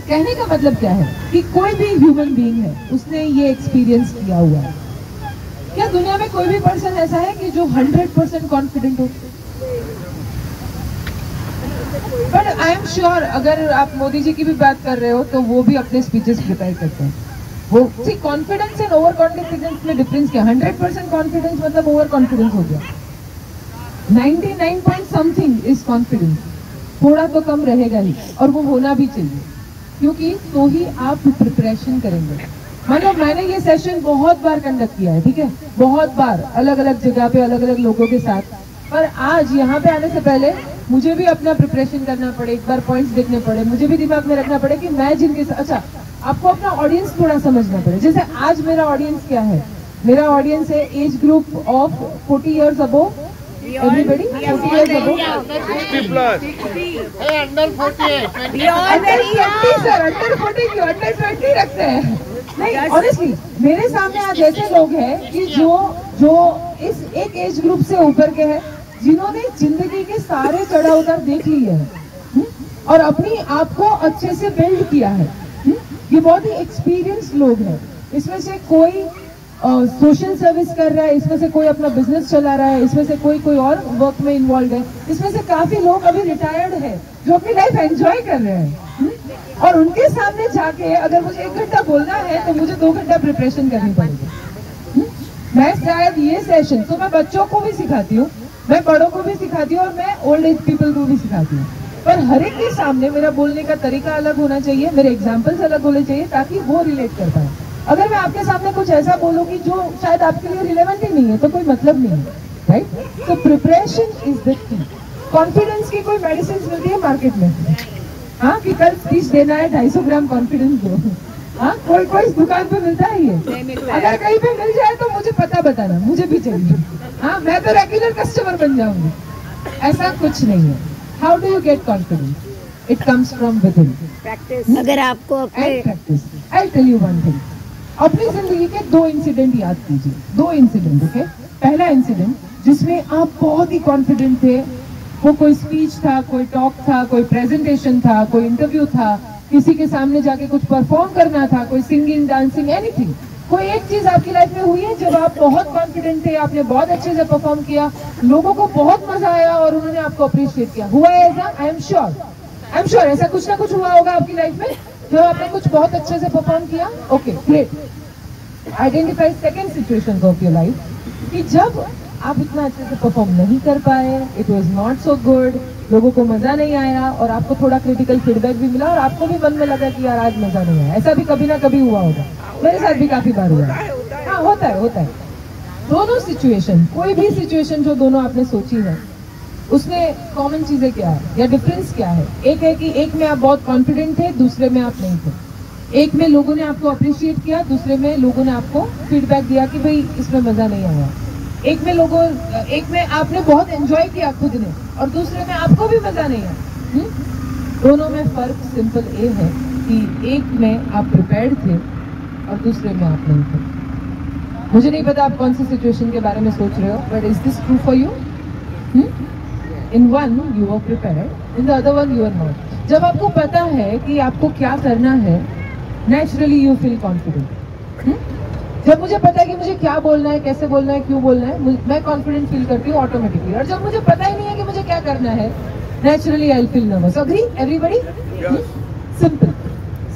[SPEAKER 4] कहने का मतलब क्या है कि कोई भी ह्यूमन बीइंग है, उसने ये एक्सपीरियंस किया हुआ है। क्या दुनिया में कोई भी पर्सन ऐसा है कि जो 100% कॉन्फिडेंट हो? बट आई एम श्योर अगर आप मोदी जी की भी बात कर रहे हो तो वो भी अपने स्पीचेस प्रिपेयर करते हैं। वो कॉन्फिडेंस एंड ओवर कॉन्फिडेंस में डिफरेंस क्या? 100% कॉन्फिडेंस मतलब ओवर कॉन्फिडेंस हो गया। 99 पॉइंट समथिंग इज कॉन्फिडेंस, थोड़ा तो कम रहेगा ही, और वो होना भी चाहिए, क्योंकि तो ही आप प्रिपरेशन करेंगे। मतलब मैंने ये सेशन बहुत बार कंडक्ट किया है, ठीक है, बहुत बार अलग अलग जगह पे अलग अलग लोगों के साथ, पर आज यहाँ पे आने से पहले मुझे भी अपना प्रिपरेशन करना पड़े, एक बार पॉइंट्स देखने पड़े, मुझे भी दिमाग में रखना पड़े कि मैं जिनके साथ, अच्छा आपको अपना ऑडियंस थोड़ा समझना पड़े। जैसे आज मेरा ऑडियंस क्या है? मेरा ऑडियंस है age group of 40 years above, everybody 40 years above,
[SPEAKER 5] 60 plus,
[SPEAKER 1] under 40
[SPEAKER 4] sir, under 40 क्यों, अंडर 20 रखते हैं। नहीं, ऑनेस्टली मेरे सामने आज ऐसे लोग हैं कि जो इस एक एज ग्रुप से ऊपर के हैं, जिन्होंने जिंदगी के सारे चढ़ाव उतार देख लिए हैं और अपनी आप को अच्छे से बिल्ड किया है। ये बहुत ही एक्सपीरियंस्ड लोग हैं। इसमें से कोई सोशल सर्विस कर रहा है, इसमें से कोई अपना बिजनेस चला रहा है, इसमें से कोई और वर्क में इन्वॉल्व है, इसमें से काफी लोग अभी रिटायर्ड है जो अपनी लाइफ एंजॉय कर रहे हैं। और उनके सामने जाके अगर मुझे 1 घंटा बोलना है तो मुझे 2 घंटा प्रिपरेशन करनी पड़ेगी। मैं शायद ये सेशन तो मैं बच्चों को भी सिखाती हूँ, मैं बड़ों को भी सिखाती हूँ और मैं ओल्ड एज पीपल को भी सिखाती हूँ, पर हर एक के सामने मेरा बोलने का तरीका अलग होना चाहिए, मेरे एग्जाम्पल्स अलग होने चाहिए ताकि वो रिलेट कर पाए। अगर मैं आपके सामने कुछ ऐसा बोलूँगी जो शायद आपके लिए रिलेवेंट ही नहीं है तो कोई मतलब नहीं है, राइट? तो प्रिपरेशन इज द की। कॉन्फिडेंस की कोई मेडिसिन मिलती है मार्केट में, हाँ कि कल स्पीच देना है 250 ग्राम कॉन्फिडेंस दो। हाँ कोई दुकान पे मिलता है ये? अगर कहीं पे मिल जाए तो मुझे पता बताना, मुझे भी चाहिए। हाँ मैं तो रेगुलर कस्टमर बन जाऊंगी। ऐसा कुछ नहीं है। How do you get confidence? It comes from within practice.
[SPEAKER 3] अगर आपको अपने
[SPEAKER 4] practice I tell you one thing, अपनी जिंदगी के 2 इंसिडेंट याद कीजिए, 2 इंसिडेंट। ओके, पहला इंसिडेंट जिसमें आप बहुत ही कॉन्फिडेंट थे, वो कोई स्पीच था, कोई टॉक था, कोई प्रेजेंटेशन था, कोई इंटरव्यू था, किसी के सामने जाके कुछ परफॉर्म करना था, कोई सिंगिंग, डांसिंग, एनीथिंग। कोई एक चीज आपकी लाइफ में हुई है जब आप बहुत कॉन्फिडेंट थे, आपने बहुत अच्छे से परफॉर्म किया, लोगों को बहुत मजा आया और उन्होंने आपको अप्रिशिएट किया। हुआ है ऐसा? आई एम श्योर ऐसा कुछ ना कुछ हुआ होगा आपकी लाइफ में जब आपने कुछ बहुत अच्छे से परफॉर्म किया। Okay great. Identify second situation of your life कि जब आप इतना अच्छे से परफॉर्म नहीं कर पाए, it was not so good, लोगों को मजा नहीं आया और आपको थोड़ा क्रिटिकल फीडबैक भी मिला और आपको भी मन में लगा कि यार आज मजा नहीं आया। ऐसा भी कभी ना कभी हुआ होगा, मेरे साथ भी काफी बार हुआ है। हाँ होता है। दोनों सिचुएशन, कोई भी सिचुएशन जो दोनों आपने सोची है, उसमें कॉमन चीजें क्या है या डिफरेंस क्या है? एक है कि एक में आप बहुत कॉन्फिडेंट थे, दूसरे में आप नहीं थे। एक में लोगों ने आपको अप्रिशिएट किया, दूसरे में लोगों ने आपको फीडबैक दिया कि भाई इसमें मजा नहीं आया। एक में आपने बहुत एंजॉय किया खुद ने और दूसरे में आपको भी मजा नहीं आया। दोनों में फर्क सिंपल ये है कि एक में आप प्रिपेयर्ड थे और दूसरे में आप नहीं थे। मुझे नहीं पता आप कौन सी सिचुएशन के बारे में सोच रहे हो, but is this true for you? In one you are prepared, in the other one you are not. जब आपको पता है कि आपको क्या करना है, naturally you feel confident. जब मुझे पता है कि मुझे क्या बोलना है, कैसे बोलना है, क्यों बोलना है, मैं कॉन्फिडेंट फील करती हूँ ऑटोमेटिकली। और जब मुझे पता ही नहीं है कि मुझे क्या करना है, naturally I'll feel nervous. Agree everybody? Simple.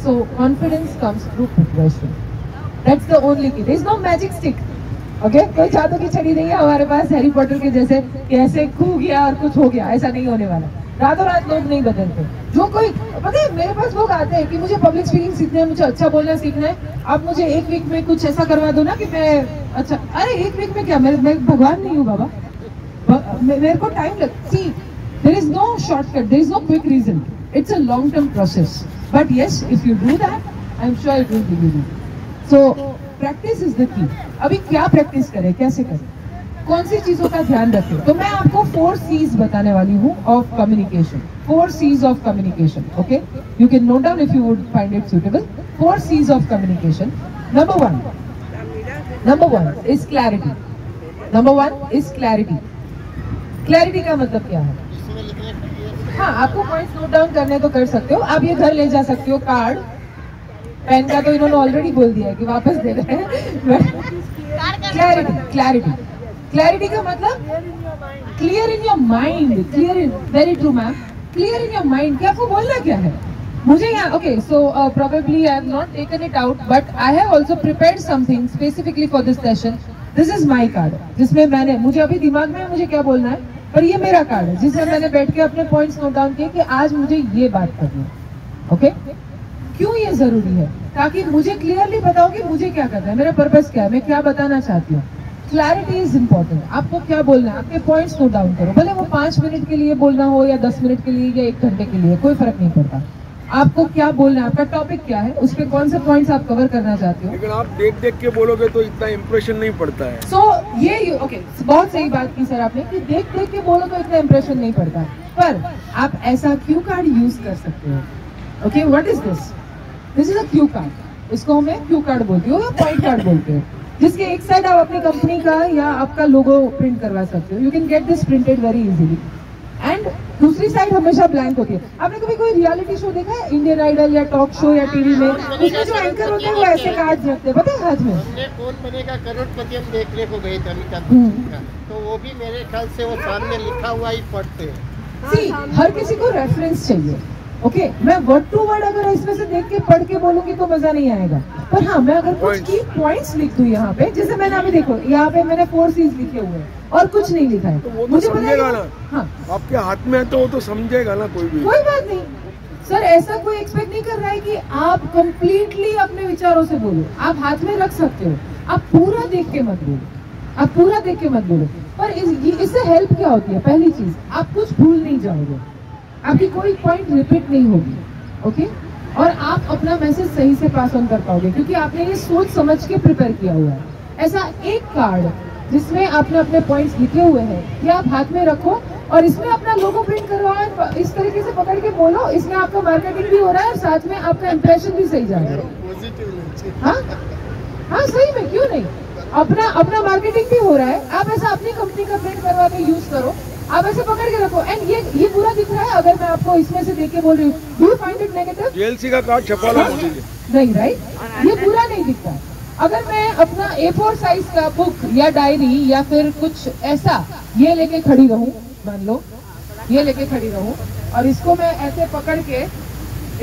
[SPEAKER 4] So confidence comes through preparation. That's the only key. There is no magic stick. Okay कोई जादू की छड़ी नहीं है हमारे पास हैरी पॉटर के जैसे कि ऐसे खू गया और कुछ हो गया, ऐसा नहीं होने वाला। रातों रात लोग नहीं बदलते। जो कोई पता है, मेरे पास लोग आते हैं कि मुझे पब्लिक स्पीकिंग सीखना है, मुझे अच्छा बोलना सीखना है, आप मुझे 1 वीक में कुछ ऐसा करवा दो ना कि मैं अच्छा। अरे 1 वीक में क्या, मैं भगवान नहीं हूँ बाबा, मेरे को टाइम लग। See there is no shortcut, there is no quick reason, it's a long term process. But yes if you do that I am sure it will give you. So practice is the key. अभी क्या practice करें, कैसे करें, कौन सी चीजों का ध्यान रखें? तो मैं आपको 4 C's बताने वाली हूँ of communication. 4 C's of communication. Okay, you can note down if you would find it suitable. 4 C's of communication. Number 1 is clarity. Clarity का मतलब क्या है? हाँ, आपको पॉइंट्स नोट डाउन करने तो कर सकते हो, आप ये घर ले जा सकते हो। कार्ड पेन का तो इन्होंने ऑलरेडी बोल दिया है कि वापस दे रहे हैं। क्लैरिटी का मतलब clear in your mind. Very true ma'am, clear in your mind कि आपको बोलना क्या है। मुझे यहाँ okay, so probably I have not taken it out but I have also prepared something specifically for this session. This is my card, जिसमें मुझे अभी दिमाग में मुझे क्या बोलना है, पर ये मेरा कार्ड है जिसमें मैंने बैठ के अपने पॉइंट्स नोट डाउन किए कि आज मुझे ये बात करनी है। ओके, क्यों ये जरूरी है? ताकि मुझे क्लियरली बताओ कि मुझे क्या करना है, मेरा पर्पस क्या है, मैं क्या बताना चाहती हूँ। Clarity is important. आपको क्या बोलना है, आपके पॉइंट्स नोट डाउन करो, भले वो 5 मिनट के लिए बोलना हो या 10 मिनट के लिए या 1 घंटे के लिए, कोई फर्क नहीं पड़ता। आपको क्या बोलना है, आपका टॉपिक क्या है, उस पर कौन से पॉइंट्स आप कवर करना चाहते हो।
[SPEAKER 5] लेकिन आप देख देख के बोलोगे तो इतना इम्प्रेशन नहीं पड़ता है।
[SPEAKER 4] सो ये ओके, बहुत सही बात की सर आपने कि देख देख के बोलो तो इतना इम्प्रेशन नहीं पड़ता, पर आप ऐसा क्यू कार्ड यूज कर सकते हो। Okay, what is this? This is a Q card. इसको मैं क्यू कार्ड बोलती हूँ या पॉइंट कार्ड बोलते हैं, जिसके एक साइड आप अपनी कंपनी का या आपका लोगो प्रिंट करवा सकते हो। You can get this printed very easily. And दूसरी साइड हमेशा ब्लैंक होती है। आपने कभी कोई रियलिटी शो देखा है, इंडियन आइडल या टॉक शो या टीवी में, उसमें जो एंकर होते हैं वो ऐसे कार्ड रखते हैं, पता है, हाथ में।
[SPEAKER 1] हमने कौन बनेगा करोड़पति हम देखने को गए थे अमिताभ बच्चन का, तो वो भी मेरे ख्याल से वो सामने लिखा हुआ ही पढ़ते हैं।
[SPEAKER 4] सी हर किसी को रेफरेंस चाहिए। ओके, मैं वर्ड टू वर्ड अगर इसमें से देख के पढ़ के बोलूंगी तो मजा नहीं आएगा, पर हाँ मैं अगर कुछ की पॉइंट्स लिख दूं यहाँ पे, जैसे मैंने अभी देखो यहाँ पे मैंने 4 C's लिखे हुए हैं और कुछ नहीं लिखा है,
[SPEAKER 5] तो वो तो
[SPEAKER 4] मुझे
[SPEAKER 5] समझेगा ना।
[SPEAKER 4] हाँ,
[SPEAKER 5] आपके हाथ में है तो वो तो समझेगा ना कोई भी।
[SPEAKER 4] कोई बात नहीं सर, ऐसा कोई एक्सपेक्ट नहीं कर रहा है कि आप कंप्लीटली अपने विचारों से बोलो। आप हाथ में रख सकते हो, आप पूरा देख के मत बोलो, पर इससे हेल्प क्या होती है? पहली चीज, आप कुछ भूल नहीं जाओगे, आपकी कोई पॉइंट रिपीट नहीं होगी। ओके, और आप अपना मैसेज सही से पास ऑन कर पाओगे क्योंकि आपने ये सोच समझ के प्रिपेयर किया हुआ है। ऐसा एक कार्ड जिसमें आपने अपने पॉइंट्स लिखे हुए हैं कि आप हाथ में रखो और इसमें अपना लोगो प्रिंट करवाओ, इस तरीके से पकड़ के बोलो, इसमें आपका मार्केटिंग भी हो रहा है और साथ में आपका इंप्रेशन भी सही जा रहा है। हाँ सही में, क्यों नहीं, अपना मार्केटिंग भी हो रहा है। आप ऐसा अपनी कंपनी का प्रिंट करवा के यूज करो, आप ऐसे पकड़ के रखो। एंड ये पूरा दिख रहा है, अगर मैं आपको इसमें से देख के बोल रही हूँ, do you find it negative?
[SPEAKER 5] JLC का कार्ड छपा लो मोदी जी।
[SPEAKER 4] नहीं राइट, ये पूरा नहीं दिखता। अगर मैं अपना A4 साइज का बुक या डायरी या फिर कुछ ऐसा ये लेके खड़ी रहूं, मान लो ये लेके खड़ी रहूं और इसको मैं ऐसे पकड़ के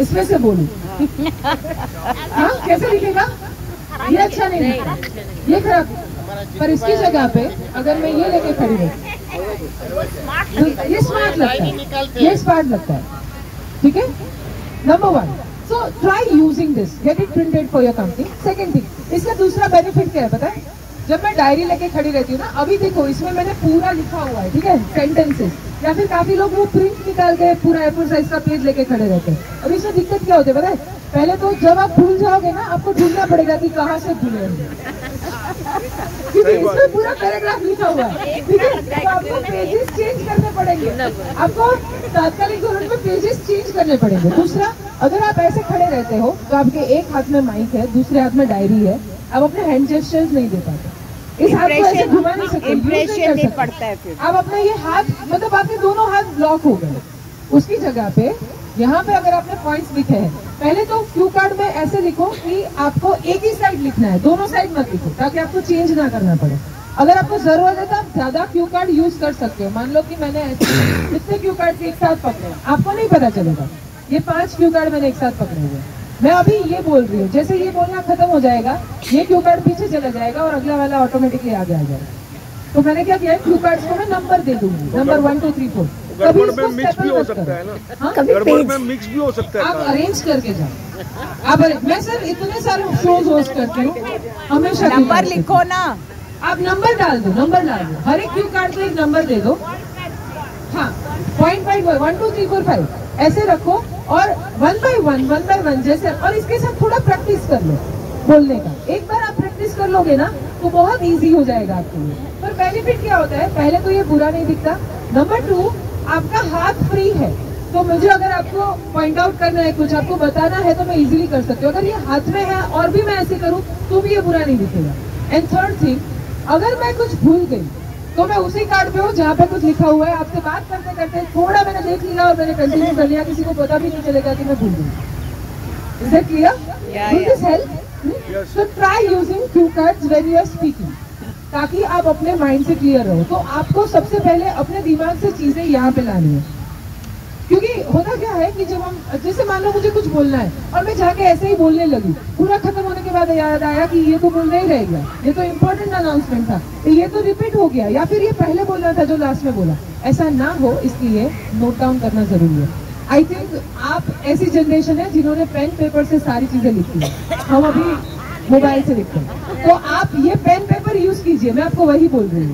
[SPEAKER 4] इसमें से बोलूं, हाँ कैसे दिखेगा? ये अच्छा नहीं दिखता, ये खराब। पर इसकी जगह पे अगर मैं ये लेके खड़ी रहूं, ये स्मार्ट लगता है, ये स्मार्ट लगता है, ठीक है। Number 1, so try using this, get it printed for your company. Second thing, इसका दूसरा बेनिफिट क्या है पता है? जब मैं डायरी लेके खड़ी रहती हूँ ना, अभी देखो इसमें मैंने पूरा लिखा हुआ है, ठीक है, सेंटेंसेस, या फिर काफी लोग वो प्रिंट निकाल के पूरा A4 साइज का पेज लेके खड़े रहते हैं। और इसमें दिक्कत क्या होती है पता है? पहले तो जब आप भूल जाओगे ना, आपको ढूंढना पड़ेगा कि कहाँ से भूले, क्योंकि इसमें पूरा पैराग्राफ लिखा हुआ है, ठीक है, तो आपको पेजेस चेंज करने पड़ेंगे, आपको तात्कालिक जरूरत में पेजेस चेंज करने पड़ेंगे। दूसरा, अगर आप ऐसे खड़े रहते हो तो आपके एक हाथ में माइक है, दूसरे हाथ में डायरी है, आप अपने हैंड जेस्चर्स नहीं दे पाते, इस हाथ को ऐसे घुमा नहीं सकते,
[SPEAKER 2] इम्प्रेशन नहीं पड़ता है फिर।
[SPEAKER 4] आप अपना ये हाथ, मतलब आपके दोनों हाथ ब्लॉक हो गए। उसकी जगह पे यहाँ पे अगर आपने पॉइंट्स लिखे हैं, पहले तो क्यू कार्ड में ऐसे लिखो कि आपको एक ही साइड लिखना है, दोनों साइड मत लिखो ताकि आपको चेंज ना करना पड़े। अगर आपको जरूरत है तो आप ज्यादा क्यू कार्ड यूज कर सकते हो। मान लो कि मैंने ऐसे कितने क्यू कार्ड एक साथ पकड़े, आपको नहीं पता चलेगा। ये 5 क्यू कार्ड मैंने एक साथ पकड़े हुए। मैं अभी ये बोल रही हूँ, जैसे ये बोलना खत्म हो जाएगा, ये क्यू कार्ड पीछे चला जाएगा और अगला वाला ऑटोमेटिकली आगे आ जाएगा। तो मैंने क्या किया, क्यू कार्ड्स को मैं नंबर दे दूंगी, नंबर 1 2 3 4।
[SPEAKER 5] गड़बड़ में मिक्स भी हो सकता है ना, गड़बड़ में मिक्स भी हो सकता है।
[SPEAKER 4] आप अरेंज करके जाओ। आप मैं सर इतने सारे शोज होस्ट करती हूँ, हमेशा
[SPEAKER 2] नंबर लिखो ना,
[SPEAKER 4] आप नंबर डाल दो, नंबर डाल दो, हर एक क्यू कार्ड को एक नंबर दे दो। हाँ, 0.5 1 2 3 4 5 ऐसे रखो और 1 by 1 जैसे, और इसके साथ थोड़ा प्रैक्टिस कर लो बोलने का। एक बार आप प्रैक्टिस कर लोगे ना तो बहुत इजी हो जाएगा आपके लिए। पर बेनिफिट क्या होता है, पहले तो ये बुरा नहीं दिखता। नंबर 2, आपका हाथ फ्री है, तो मुझे अगर आपको पॉइंट आउट करना है, कुछ आपको बताना है तो मैं इजीली कर सकती हूँ। अगर ये हाथ में है और भी मैं ऐसे करूँ तो भी ये बुरा नहीं दिखेगा। एंड थर्ड थिंग, अगर मैं कुछ भूल गई तो मैं उसी कार्ड पे हूँ जहाँ पे कुछ लिखा हुआ है। आपसे बात करते करते थोड़ा मैंने देख लिया और मैंने कंटिन्यू कर लिया, किसी को पता भी नहीं चलेगा कि मैं भूल गई। Is that clear? Will this help? So try using cue cards when you are speaking, ताकि आप अपने माइंड से क्लियर रहो। तो आपको सबसे पहले अपने दिमाग से चीजें यहाँ पे लानी है, क्योंकि होता क्या है कि जब हम, जैसे मान लो मुझे कुछ बोलना है और मैं जाके ऐसे ही बोलने लगी, पूरा खत्म होने के बाद याद आया कि ये तो बोलना ही रह गया, ये तो इम्पोर्टेंट अनाउंसमेंट था, ये तो रिपीट हो गया, या फिर ये पहले बोलना था जो लास्ट में बोला। ऐसा ना हो इसलिए नोट डाउन करना जरूरी है। आई थिंक आप ऐसी जनरेशन है जिन्होंने पेन पेपर से सारी चीजें लिखी है, हम अभी मोबाइल से लिखते हैं। तो आप ये पेन पेपर यूज कीजिए, मैं आपको वही बोल रही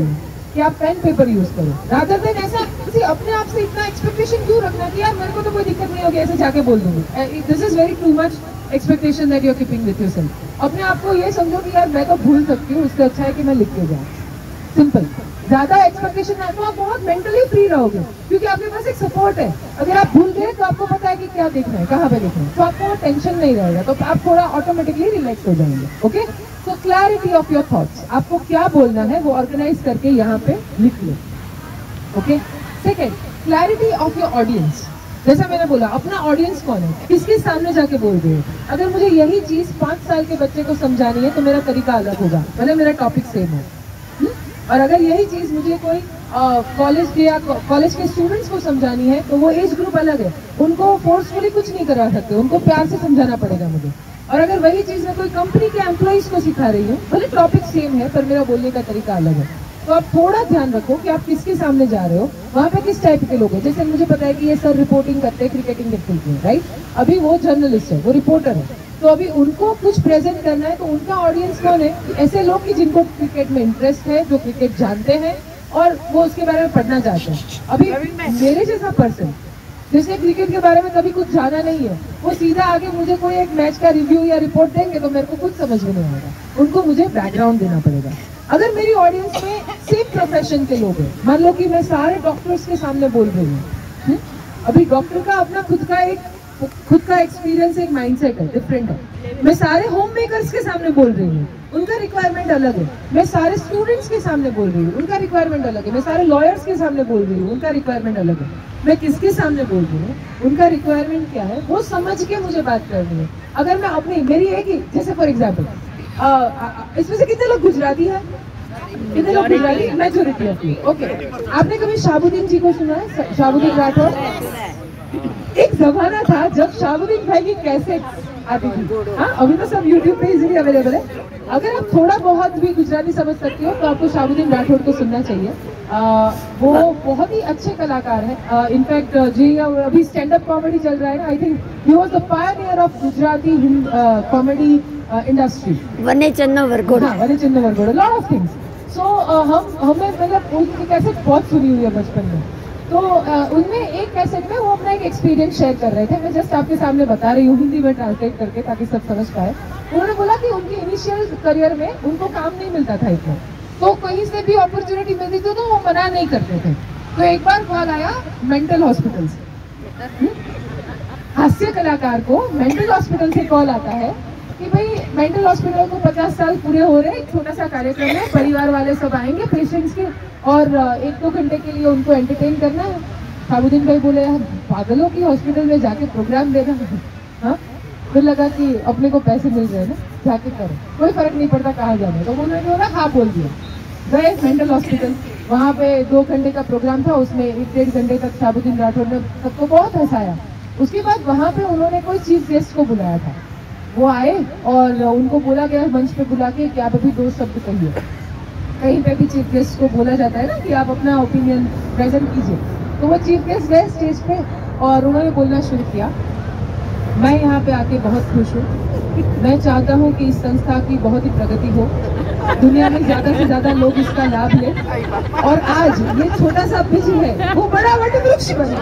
[SPEAKER 4] हूँ कि आप पेन पेपर यूज करो, रादर देन ऐसा अपने आप से इतना एक्सपेक्टेशन क्यों रखना कि यार मेरे को तो कोई दिक्कत नहीं होगी, ऐसे जाके बोल दूंगी। This is very too much expectation that you are keeping with yourself. अपने आप को ये समझो कि यार मैं तो भूल सकती हूँ, उससे अच्छा है कि मैं लिख के जाऊँ। सिंपल, ज्यादा एक्सपेक्टेशन ना, तो आप बहुत मेंटली फ्री रहोगे क्योंकि आपके पास एक सपोर्ट है। अगर आप भूल गए तो आपको पता है कि क्या देखना है, कहाँ पे देखना है, तो आपको टेंशन नहीं रहेगा, तो आप थोड़ा ऑटोमेटिकली रिलैक्स हो जाएंगे। Okay, so clarity of your thoughts, आपको क्या बोलना है वो ऑर्गेनाइज करके यहाँ पे लिख लो। Okay, second, clarity of your audience. जैसा मैंने बोला, अपना ऑडियंस कौन है, किसके सामने जाके बोल रहे हो। अगर मुझे यही चीज 5 साल के बच्चे को समझानी है तो मेरा तरीका अलग होगा, भले मेरा टॉपिक सेम हो। और अगर यही चीज मुझे कोई कॉलेज के स्टूडेंट्स को समझानी है तो वो एज ग्रुप अलग है, उनको फोर्सफुली कुछ नहीं करा सकते, उनको प्यार से समझाना पड़ेगा मुझे। और अगर वही चीज मैं कोई कंपनी के एम्प्लॉइज को सिखा रही हूँ, भले टॉपिक सेम है पर मेरा बोलने का तरीका अलग है, तो आप थोड़ा ध्यान रखो कि आप किसके सामने जा रहे हो, वहाँ पे किस टाइप के लोग हैं। जैसे मुझे पता है कि ये सर रिपोर्टिंग करते हैं क्रिकेटिंग के फील्ड में, राइट, अभी वो जर्नलिस्ट है, वो रिपोर्टर है, तो अभी उनको कुछ प्रेजेंट करना है, तो उनका ऑडियंस कौन है, ऐसे लोग कि जिनको क्रिकेट में इंटरेस्ट है, जो क्रिकेट जानते हैं और वो उसके बारे में पढ़ना चाहते हैं। अभी मेरे जैसा पर्सन जिसने क्रिकेट के बारे में कभी कुछ जाना नहीं है, वो सीधा आगे मुझे कोई एक मैच का रिव्यू या रिपोर्ट देंगे तो मेरे को कुछ समझ में नहीं आएगा। उनको मुझे बैकग्राउंड देना पड़ेगा। अगर मेरी ऑडियंस में सेम प्रोफेशन के लोग हैं, मान लो कि मैं सारे डॉक्टर्स के सामने बोल रही हूँ, अभी डॉक्टर का अपना खुद का एक्सपीरियंस, एक माइंडसेट है, डिफरेंट है। मैं सारे होम मेकर्स के सामने बोल रही हूँ, उनका रिक्वायरमेंट अलग है। मैं सारे स्टूडेंट्स के सामने बोल रही हूँ, उनका रिक्वायरमेंट अलग है। मैं सारे लॉयर्स के सामने बोल रही हूँ, उनका रिक्वायरमेंट अलग है। मैं किसके सामने बोल रही हूँ, उनका रिक्वायरमेंट क्या है, वो समझ के मुझे बात करनी है। अगर मैं अपनी, मेरी है कि जैसे फॉर एग्जाम्पल इसमें से कितने लोग गुजराती हैं? कितने लोग गुजराती? Majority of. ओके, आपने कभी शाहबुद्दीन जी को सुना है? शाहबुद्दीन राठौर। एक जमाना था जब शाहबुद्दीन भाई की कैसेट आती थी। हाँ, अभी तो सब यूट्यूब पे इजीली अवेलेबल है। अगर आप थोड़ा बहुत भी गुजराती समझ सकते हो तो आपको शाहबुद्दीन राठौर को सुनना चाहिए। वो बहुत ही अच्छे कलाकार है। इनफैक्ट जी अभी स्टैंड अप कॉमेडी चल रहा है ना, I think he was the pioneer of Gujarati comedy industry.
[SPEAKER 3] Vanechando Varghoda.
[SPEAKER 4] हाँ, Vanechando Varghoda, lot of things. So हमें मतलब उनकी कैसेट बहुत सुनी हुई है बचपन में। तो उनमें एक कैसेट में वो अपना एक एक्सपीरियंस शेयर कर रहे थे। मैं जस्ट आपके सामने बता रही हूँ हिंदी में ट्रांसलेट करके, ताकि सब समझ पाए। उन्होंने बोला कि उनके इनिशियल करियर में उनको काम नहीं मिलता था इतना, तो कहीं से भी अपॉर्चुनिटी मिलती थी तो वो मना नहीं करते थे। तो एक बार कॉल आया मेंटल हॉस्पिटल से। हास्य कलाकार को मेंटल हॉस्पिटल से कॉल आता है कि भाई मेंटल हॉस्पिटल को 50 साल पूरे हो रहे, एक छोटा सा कार्यक्रम है, परिवार वाले सब आएंगे पेशेंट्स के, और 1-2 घंटे के लिए उनको एंटरटेन करना है। शाहबुद्दीन भाई बोले, यार पागलों की हॉस्पिटल में जाके प्रोग्राम देना। हाँ, फिर लगा कि अपने को पैसे मिल रहे हैं ना, जाके करो, कोई फर्क नहीं पड़ता कहाँ जाना। तो उन्होंने बोला हाँ बोल दिया। गए मेंटल हॉस्पिटल, वहाँ पे 2 घंटे का प्रोग्राम था, उसमें 1-1.5 घंटे तक शाहबुद्दीन राठौर ने सबको बहुत हंसाया। उसके बाद वहाँ पे उन्होंने कोई चीफ गेस्ट को बुलाया था। वो आए और उनको बोला गया मंच पे बुला के कि आप अभी 2 शब्द कहिए। कहीं पे भी चीफ गेस्ट को बोला जाता है ना कि आप अपना ओपिनियन प्रेजेंट कीजिए। तो वो चीफ गेस्ट गए स्टेज पे और उन्होंने बोलना शुरू किया, मैं यहाँ पे आके बहुत खुश हूँ। मैं चाहता हूँ कि इस संस्था की बहुत ही प्रगति हो, दुनिया में ज्यादा से ज्यादा लोग इसका लाभ लें, और आज ये छोटा सा बीज है वो बड़ा वट वृक्ष बने।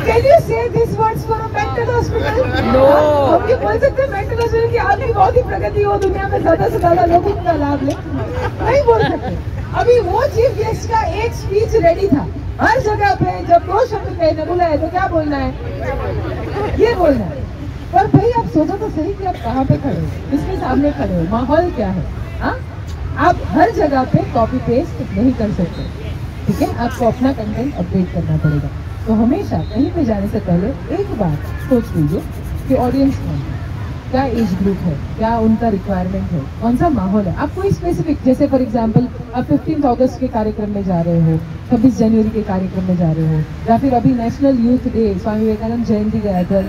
[SPEAKER 4] Can you say these words for a mental hospital? No. हम ये बोल सकते हैं मेंटल हॉस्पिटल की आपकी बहुत ही प्रगति हो, दुनिया में ज्यादा से ज्यादा लोग इसका लाभ लें? नहीं बोल सकते। अभी वो चीफ गेस्ट का एक स्पीच रेडी था, हर जगह पे जब 2 शब्द कहने बोला है तो क्या बोलना है, ये बोलना है। पर भाई आप सोचो तो सही कि आप कहाँ पे खड़े हो, किसके सामने खड़े हो, माहौल क्या है। हाँ, आप हर जगह पे कॉपी पेस्ट नहीं कर सकते, ठीक है? आपको अपना कंटेंट अपडेट करना पड़ेगा। तो हमेशा कहीं पे जाने से पहले एक बार सोच लीजिए कि ऑडियंस कौन है, क्या एज ग्रुप है, क्या उनका रिक्वायरमेंट है, कौन सा माहौल है। आप कोई स्पेसिफिक, जैसे फॉर एग्जांपल आप 15 अगस्त के कार्यक्रम में जा रहे हो, 26 जनवरी के कार्यक्रम में जा रहे हो, या फिर अभी national youth day Swami Vivekananda जयंती गया 12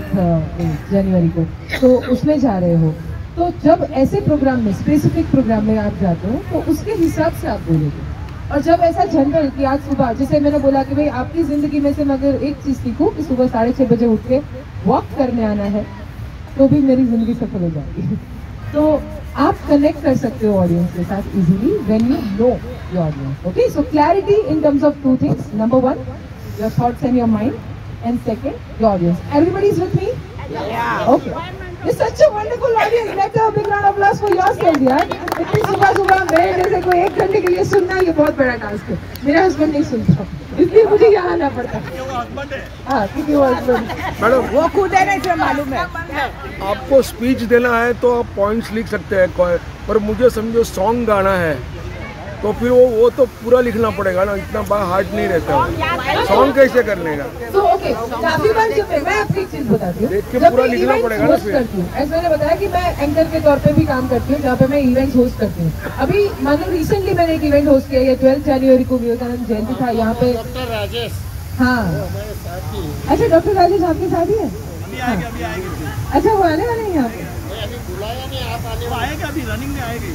[SPEAKER 4] जनवरी को, तो उसमें जा रहे हो। तो जब ऐसे प्रोग्राम में, स्पेसिफिक प्रोग्राम में आप जाते हो तो उसके हिसाब से आप बोलोगे। और जब ऐसा जनरल कि आज सुबह, जैसे मैंने बोला कि भाई आपकी जिंदगी में से मैं अगर एक चीज सीखूं कि सुबह 6:30 बजे उठ के वॉक करने आना है तो भी मेरी जिंदगी सफल हो जाएगी। तो आप कनेक्ट कर सकते हो ऑडियंस के साथ easily when you know your audience. Okay, so clarity in terms of 2 things, number 1 your thoughts and your mind, and second your audience. Everybody is with me? Okay, It's such a wonderful audience. Let's have a big round of applause for yourself, यार। इतनी सुबह मेरे जैसे कोई 1 घंटे के लिए सुनना, ये बहुत बड़ा टास्क है। मेरा हस्बैंड नहीं सुनता, इसलिए मुझे यहाँ आना पड़ता। हाँ, क्योंकि वो हस्बैंड,
[SPEAKER 5] मैडम
[SPEAKER 2] वो खुद है ना, इसे मालूम है।
[SPEAKER 5] आपको स्पीच देना है तो आप पॉइंट्स लिख सकते हैं, पर मुझे समझो सॉन्ग गाना है तो फिर वो तो पूरा लिखना पड़ेगा ना, इतना बड़ा हार्ड नहीं रहता है। सॉन्ग कैसे करने का?
[SPEAKER 4] तो ओके, काफी बार जब मैं आपको एक चीज बताती हूँ,
[SPEAKER 5] देख के पूरा लिखना पड़ेगा ना फिर।
[SPEAKER 4] ऐसे मैंने बताया कि मैं एंकर के तौर पे भी काम करती हूँ, जहाँ पे मैं इवेंट्स होस्ट करती हूँ। अभी मान लो रिसेंटली मैंने एक इवेंट होस्ट किया, ये 12 जनवरी को विवेकानंद जयंती था यहाँ पे।
[SPEAKER 1] डॉक्टर राजेश,
[SPEAKER 4] हाँ,
[SPEAKER 1] हमारे साथी।
[SPEAKER 4] अच्छा, डॉक्टर राजेश आपके साथ ही है? अच्छा, वो आने वाले हैं यहाँ पे?
[SPEAKER 1] अभी बुलाया नहीं, आप आने वाले?
[SPEAKER 7] अभी रनिंग में आएगी।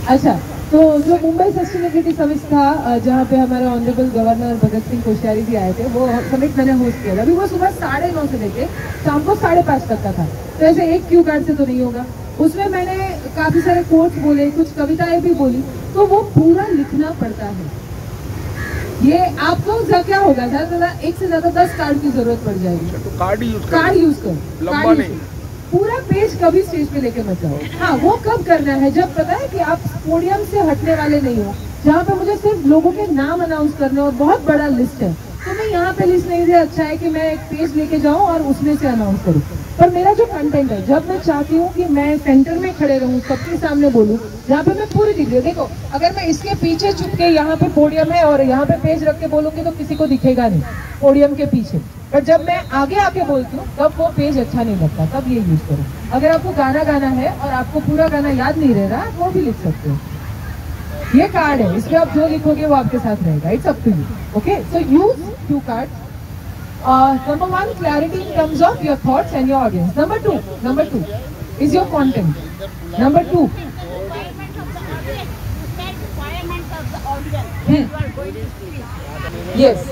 [SPEAKER 4] अच्छा, तो जो मुंबई सस्टेनेबिलिटी समिट था, जहाँ पे हमारे ऑनरेबल गवर्नर भगत सिंह कोश्यारी जी आए थे, वो समिट मैंने होस्ट किया था। अभी वो सुबह 9:30 से लेके शाम को 5:30 तक का था। तो ऐसे एक क्यू कार्ड से तो नहीं होगा, उसमें मैंने काफी सारे कोट्स बोले, कुछ कविताएं भी बोली, तो वो पूरा लिखना पड़ता है। ये आपको क्या होगा, ज्यादा एक से ज्यादा 10 कार्ड की जरूरत पड़ जाएगी।
[SPEAKER 5] तो कार्ड यूज
[SPEAKER 4] करो,
[SPEAKER 5] लंबा नहीं।
[SPEAKER 4] पूरा पेज कभी स्टेज पे लेके मत जाओ। हाँ, वो कब करना है, जब पता है कि आप पोडियम से हटने वाले नहीं हो, जहाँ पे मुझे सिर्फ लोगों के नाम अनाउंस करने और बहुत बड़ा लिस्ट है, तो मैं यहाँ पे लिस्ट नहीं दे, अच्छा है कि मैं एक पेज लेके जाऊँ और उसमें से अनाउंस करूँ। पर मेरा जो कंटेंट है, जब मैं चाहती हूँ कि मैं सेंटर में खड़े रहूँ, सबके सामने बोलूँ, जहाँ पे मैं पूरी डिग्री, देखो अगर मैं इसके पीछे चुप के, यहाँ पे पोडियम है और यहाँ पे पेज रख के बोलूंगी तो किसी को दिखेगा नहीं पोडियम के पीछे। पर जब मैं आगे आके बोलती हूँ तब वो पेज अच्छा नहीं लगता, तब ये यूज करो। अगर आपको गाना गाना है और आपको पूरा गाना याद नहीं रह रहा, वो भी लिख सकते हो। ये कार्ड है, इसमें आप जो लिखोगे वो आपके साथ रहेगा। It's up to you. Okay, so use 2 cards. Number 1, clarity in terms of your thoughts and your audience. Number two is your content. Number 2. Yes.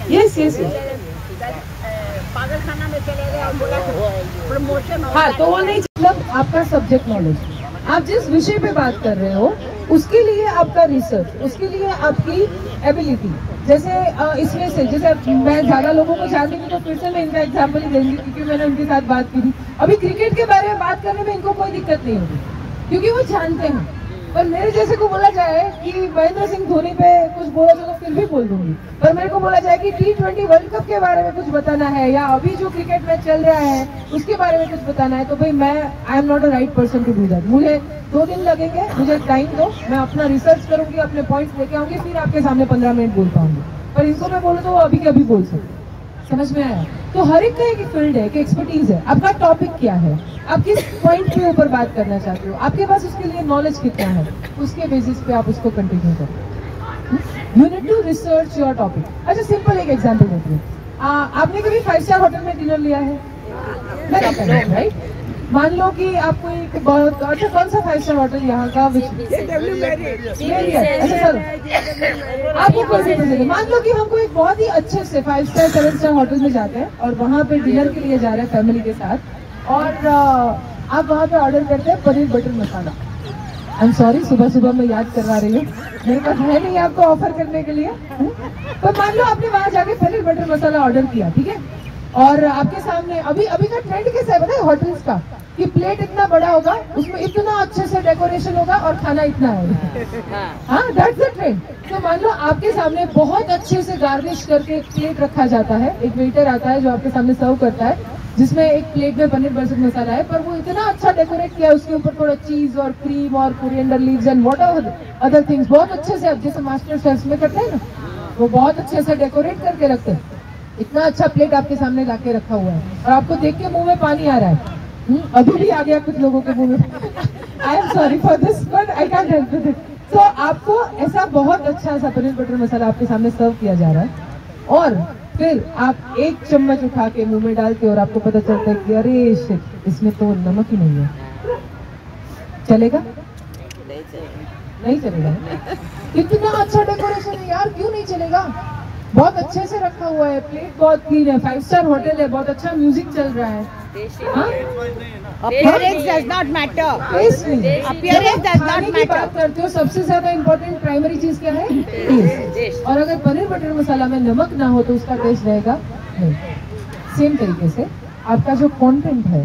[SPEAKER 4] Yes.
[SPEAKER 6] पागलखाना में चले गए और बोला प्रमोशन।
[SPEAKER 4] हाँ, तो वो नहीं, मतलब आपका सब्जेक्ट नॉलेज, आप जिस विषय पे बात कर रहे हो उसके लिए आपका रिसर्च, उसके लिए आपकी एबिलिटी। जैसे इसमें से, जैसे मैं ज्यादा लोगों को जानती हूँ तो फिर से मैं इनका एग्जाम्पल ही देंगी, क्योंकि मैंने उनके साथ बात की थी। अभी क्रिकेट के बारे में बात करने में इनको कोई दिक्कत नहीं होगी, क्योंकि वो जानते हैं। पर मेरे जैसे को बोला जाए कि महेंद्र सिंह धोनी पे कुछ बोला तो फिर भी बोल दूंगी, पर मेरे को बोला जाए कि T20 वर्ल्ड कप के बारे में कुछ बताना है या अभी जो क्रिकेट मैच चल रहा है उसके बारे में कुछ बताना है, तो भाई I am not a right person to do that. मुझे 2 दिन लगेंगे, मुझे टाइम दो, मैं अपना रिसर्च करूंगी, अपने पॉइंट्स लेके आऊंगी, फिर आपके सामने 15 मिनट बोल पाऊंगी। पर इनको मैं बोलूँ तो वो अभी कभी बोल सकते। समझ में आया? तो हर एक का एक फील्ड है, एक एक्सपर्टीज है। आपका टॉपिक क्या है, आप किस पॉइंट के ऊपर बात करना चाहते हो, आपके पास उसके लिए नॉलेज कितना है, उसके बेसिस पे आप उसको कंटिन्यू करो। You need to research your topic. अच्छा, सिंपल एक एग्जांपल देती हूँ। आपने कभी 5 स्टार होटल में डिनर लिया है? राइट। मान लो कि आपको एक बहुत अच्छा, कौन सा 5 स्टार होटल यहाँ का? अच्छा सर, आपको कौन सा पसंद है? मान लो कि हमको एक बहुत ही अच्छे से 5 स्टार 7 स्टार होटल में जाते हैं और वहाँ पे डिनर के लिए जा रहे हैं फैमिली के साथ, और आप वहाँ पे ऑर्डर करते हैं paneer butter masala. I am sorry, सुबह मैं याद करवा रही हूँ, मेरे पास है नहीं आपको ऑफर करने के लिए। तो मान लो आपने वहाँ जाके पनीर बटर मसाला ऑर्डर किया, ठीक है, और आपके सामने अभी का ट्रेंड कैसा है पता है होटल्स का, कि प्लेट इतना बड़ा होगा, उसमें इतना अच्छे से डेकोरेशन होगा और खाना इतना होगा। हाँ, दैट्स द ट्रेंड। तो मान लो आपके सामने बहुत अच्छे से गार्निश करके एक प्लेट रखा जाता है, एक वेटर आता है जो आपके सामने सर्व करता है, जिसमें एक प्लेट में पनीर बटर मसाला है, पर वो इतना अच्छा डेकोरेट किया है, उसके ऊपर थोड़ा चीज और क्रीम और coriander leaves and what other things, बहुत अच्छे से, अब जैसे मास्टर शेफ्स में करते हैं ना, वो बहुत अच्छे से डेकोरेट करके रखते हैं। इतना अच्छा प्लेट आपके सामने लाके रखा हुआ है और आपको देख के मुंह में पानी आ रहा है। अभी भी आ गया कुछ लोगों के मुंह में। I am sorry for this but I can help it. तो आपको ऐसा बहुत अच्छा सा पनीर बटर मसाला आपके सामने सर्व किया जा रहा है, और फिर आप एक चम्मच उठा के मुंह में डालते और आपको पता चलता है कि अरे शिट, इसमें तो नमक ही नहीं है। चलेगा? नहीं चलेगा। इतना अच्छा डेकोरेशन है यार, क्यों नहीं चलेगा? बहुत अच्छे से रखा हुआ है, प्लेट बहुत क्लीन है, 5 स्टार होटल है, बहुत अच्छा म्यूजिक चल रहा है।
[SPEAKER 6] Appearance does not matter. Appearance does not matter.
[SPEAKER 4] बात करते हो, सबसे ज्यादा इम्पोर्टेंट प्राइमरी चीज क्या है? टेस्ट। और अगर पनीर बटर मसाला में नमक ना हो तो उसका टेस्ट रहेगा नहीं। सेम तरीके से आपका जो कंटेंट है,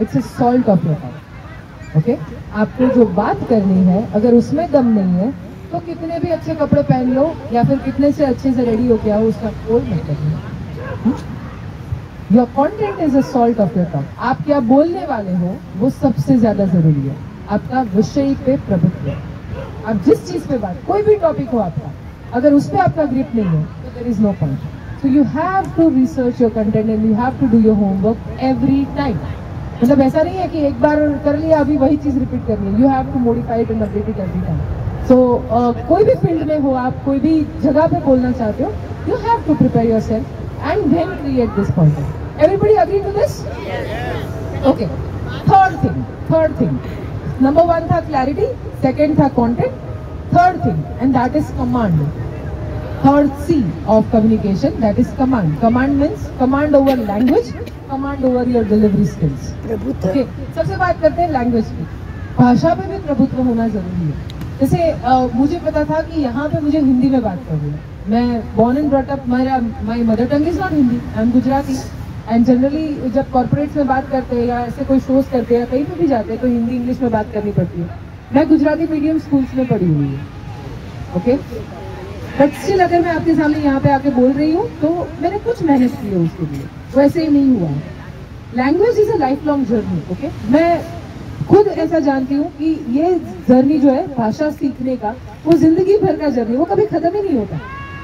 [SPEAKER 4] it's a salt of your life. Okay, आपको जो बात करनी है, अगर उसमें दम नहीं है तो कितने भी अच्छे कपड़े पहन लो या फिर कितने से अच्छे से रेडी हो गया हो, उसका कोई मतलब नहीं। Your content is a salt of your talk. आप क्या बोलने वाले हो वो सबसे ज्यादा जरूरी है। आपका विषय पे प्रभुत्व, आप जिस चीज पे बात, कोई भी टॉपिक हो आपका, अगर उस पर आपका ग्रिप नहीं है तो there is no point. So you have to research your content and you have to do your homework every time. मतलब ऐसा नहीं है कि एक बार कर लिया अभी वही चीज रिपीट करनी है। You have to modify it and update it every time. So कोई भी फील्ड में हो, आप कोई भी जगह पे बोलना चाहते हो, you have to prepare yourself and then create this content. Everybody agree to this? Okay, third thing, number 1 था क्लैरिटी, सेकंड था content, third thing and that is command. Third C of communication, that is command. Command means command over language, command over your delivery skills. Okay, सबसे बात करते हैं language की। भाषा पे भी प्रभुत्व होना जरूरी है। जैसे मुझे पता था कि यहाँ पे मुझे हिंदी में बात करनी है। मैं born and brought up, my mother tongue is not Hindi, I am Gujarati. And generally जब कॉर्पोरेट्स में बात करते हैं या ऐसे कोई शोज करते हैं या कहीं पे भी जाते हैं तो हिंदी इंग्लिश में बात करनी पड़ती है। मैं गुजराती मीडियम स्कूल्स में पढ़ी हुई हूँ, ओके, बट स्टिल अगर मैं आपके सामने यहाँ पे आके बोल रही हूँ तो मैंने कुछ मेहनत की है उसके लिए, वैसे ही नहीं हुआ है। Language is a life long journey. Okay, मैं खुद ऐसा जानती हूँ कि ये जर्नी जो है भाषा सीखने का, वो जिंदगी भर का जर्नी, वो कभी खत्म ही नहीं होता।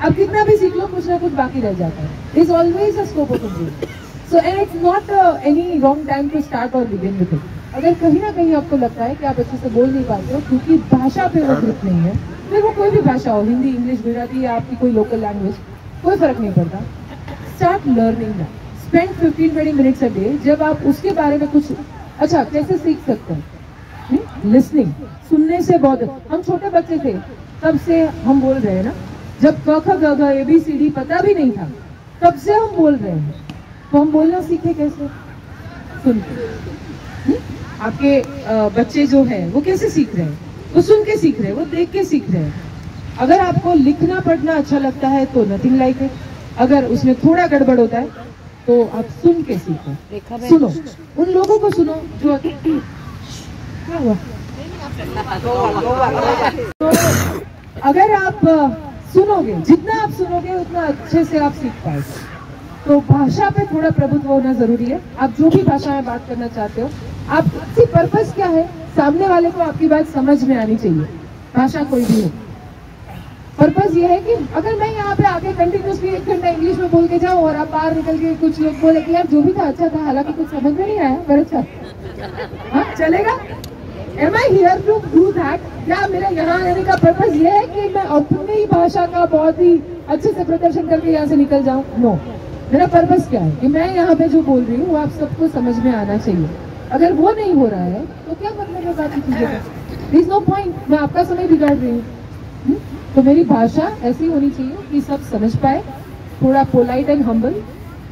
[SPEAKER 4] अब कितना भी सीख लो कुछ ना कुछ बाकी रह जाता है। Is always a scope of improvement. So and it's not any wrong time to start और बिगिन विद इट। अगर कहीं ना कहीं आपको लगता है कि आप अच्छे से बोल नहीं पाते हो क्योंकि भाषा पे वो ग्रिप नहीं है, फिर वो कोई भी भाषा हो, हिंदी, इंग्लिश, गुजराती या आपकी कोई लोकल लैंग्वेज, कोई फर्क नहीं पड़ता। Start learning that. Spend 15-20 minutes a day. जब आप उसके बारे में कुछ अच्छा कैसे सीख सकते हैं, लिसनिंग, सुनने से बहुत। हम छोटे बच्चे थे तब से हम बोल रहे हैं ना, जब क ख ग घ ABCD पता भी नहीं था तब से हम बोल रहे हैं। तो हम बोलना सीखे कैसे? सुन के। आपके बच्चे जो है वो कैसे सीख रहे हैं? वो सुन के सीख रहे हैं, वो देख के सीख रहे हैं। अगर आपको लिखना पढ़ना अच्छा लगता है तो नथिंग लाइक इट। अगर उसमें थोड़ा गड़बड़ होता है तो आप सुन के सीखो। सुनो, उन लोगों को सुनो जो क्या हुआ। तो अगर आप सुनोगे, जितना आप सुनोगे उतना अच्छे से आप सीख पाएंगे। तो भाषा पे थोड़ा प्रभुत्व होना जरूरी है। आप जो भी भाषा में बात करना चाहते हो, आपकी पर्पस क्या है, सामने वाले को आपकी बात समझ में आनी चाहिए। भाषा कोई भी हो, पर्पस ये है कि अगर मैं यहाँ पे आके कंटिन्यूसली 1 घंटा इंग्लिश में बोल के जाऊँ और आप बाहर निकल के कुछ लोग बोले कि यार जो भी था अच्छा था, हालांकि कुछ समझ में नहीं आया पर अच्छा, हाँ चलेगा? Am I here to do that? क्या मेरा यहाँ आने का पर्पस ये है कि मैं अपनी ही भाषा का बहुत ही अच्छे से प्रदर्शन करके यहाँ से निकल जाऊँ? नो, मेरा पर्पस क्या है कि मैं यहाँ पे जो बोल रही हूँ वो आप सबको समझ में आना चाहिए। अगर वो नहीं हो रहा है तो क्या मतलब है बाकी चीजों का? There is no point, मैं आपका समय बिगाड़ रही हूँ। तो मेरी भाषा ऐसी होनी चाहिए कि सब समझ पाए, थोड़ा polite and humble,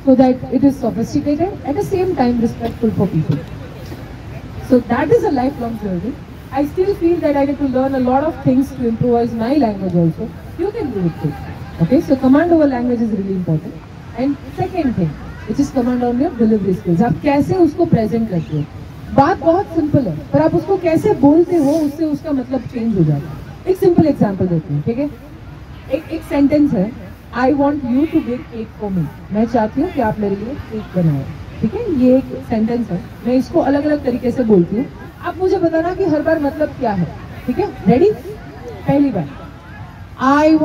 [SPEAKER 4] so that it is sophisticated at the same time respectful for people. So that is a lifelong journey. I still feel that I need to learn a lot of things to improvise my language also. You can do it too. Okay, so command over language is really important. And second thing, which is command on your delivery skills. आप कैसे उसको present करते हो? बात बहुत simple है, पर आप उसको कैसे बोलते हो उससे उसका मतलब चेंज हो जाता है। एक सिंपल एग्जांपल देती हूँ, ठीक है? एक सेंटेंस है, I want you to bake cake for me. मैं चाहती हूँ कि आप मेरे लिए केक बनाओ, ठीक है? ये एक सेंटेंस है, मैं इसको अलग अलग तरीके से बोलती हूँ। आप मुझे बताना कि हर बार मतलब क्या है, ठीक है? रेडी? पहली बार, I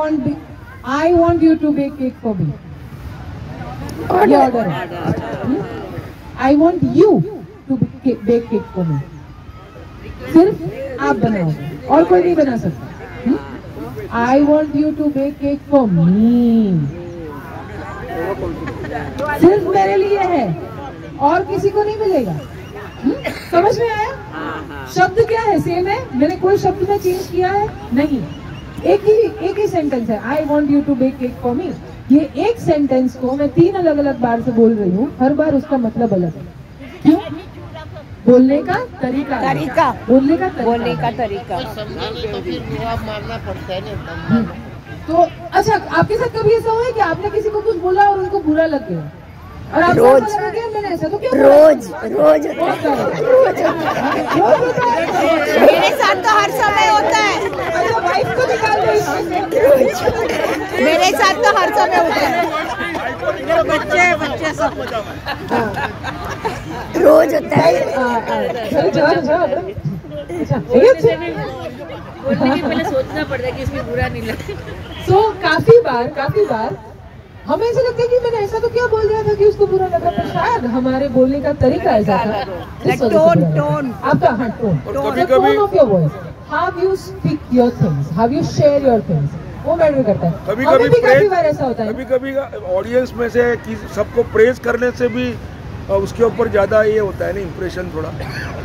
[SPEAKER 4] want you to bake cake for me, ये ऑर्डर है। I want you to bake cake for me, सिर्फ आप बनाओगे और कोई नहीं बना सकता। I want you to bake cake for me, सिर्फ मेरे लिए है और किसी को नहीं मिलेगा। समझ में आया? शब्द क्या है, सेम है, मैंने कोई शब्द में चेंज किया है नहीं, एक ही सेंटेंस है, I want you to bake cake for me। ये एक सेंटेंस को मैं 3 अलग अलग बार से बोल रही हूँ, हर बार उसका मतलब अलग है। क्यों? बोलने का तरीका बोलने का तरीका
[SPEAKER 1] समझे नहीं तो फिर जवाब मारना पड़ता है ना।
[SPEAKER 4] तो अच्छा, आपके साथ कभी ऐसा हुआ है कि आपने किसी को कुछ बोला और उनको बुरा लग गया और आप
[SPEAKER 3] रोज
[SPEAKER 4] मैंने ऐसा तो क्या
[SPEAKER 3] रोज
[SPEAKER 2] मेरे साथ तो हर समय होता है।
[SPEAKER 4] अच्छा, वाइफ को निकाल दो इसमें से।
[SPEAKER 2] मेरे साथ तो हर समय होता है। बच्चे सब
[SPEAKER 3] रोज होता है।
[SPEAKER 2] बोलने के पहले सोचना पड़ता है कि इसमें बुरा नहीं लगे।
[SPEAKER 4] तो काफी बार हमें ऐसा लगता है कि मैंने ऐसा तो क्या बोल दिया था कि उसको बुरा लगा, पर शायद हमारे बोलने का तरीका ऐसा था।
[SPEAKER 2] टोन
[SPEAKER 4] आपका हाँ tone, tone of your voice, how you speak your things, how you share your things, वो मैटर करता है। कभी बार ऐसा होता है,
[SPEAKER 5] कभी ऑडियंस में से सबको प्रेज करने से भी उसके ऊपर ज़्यादा ये होता है ना इम्प्रेशन थोड़ा।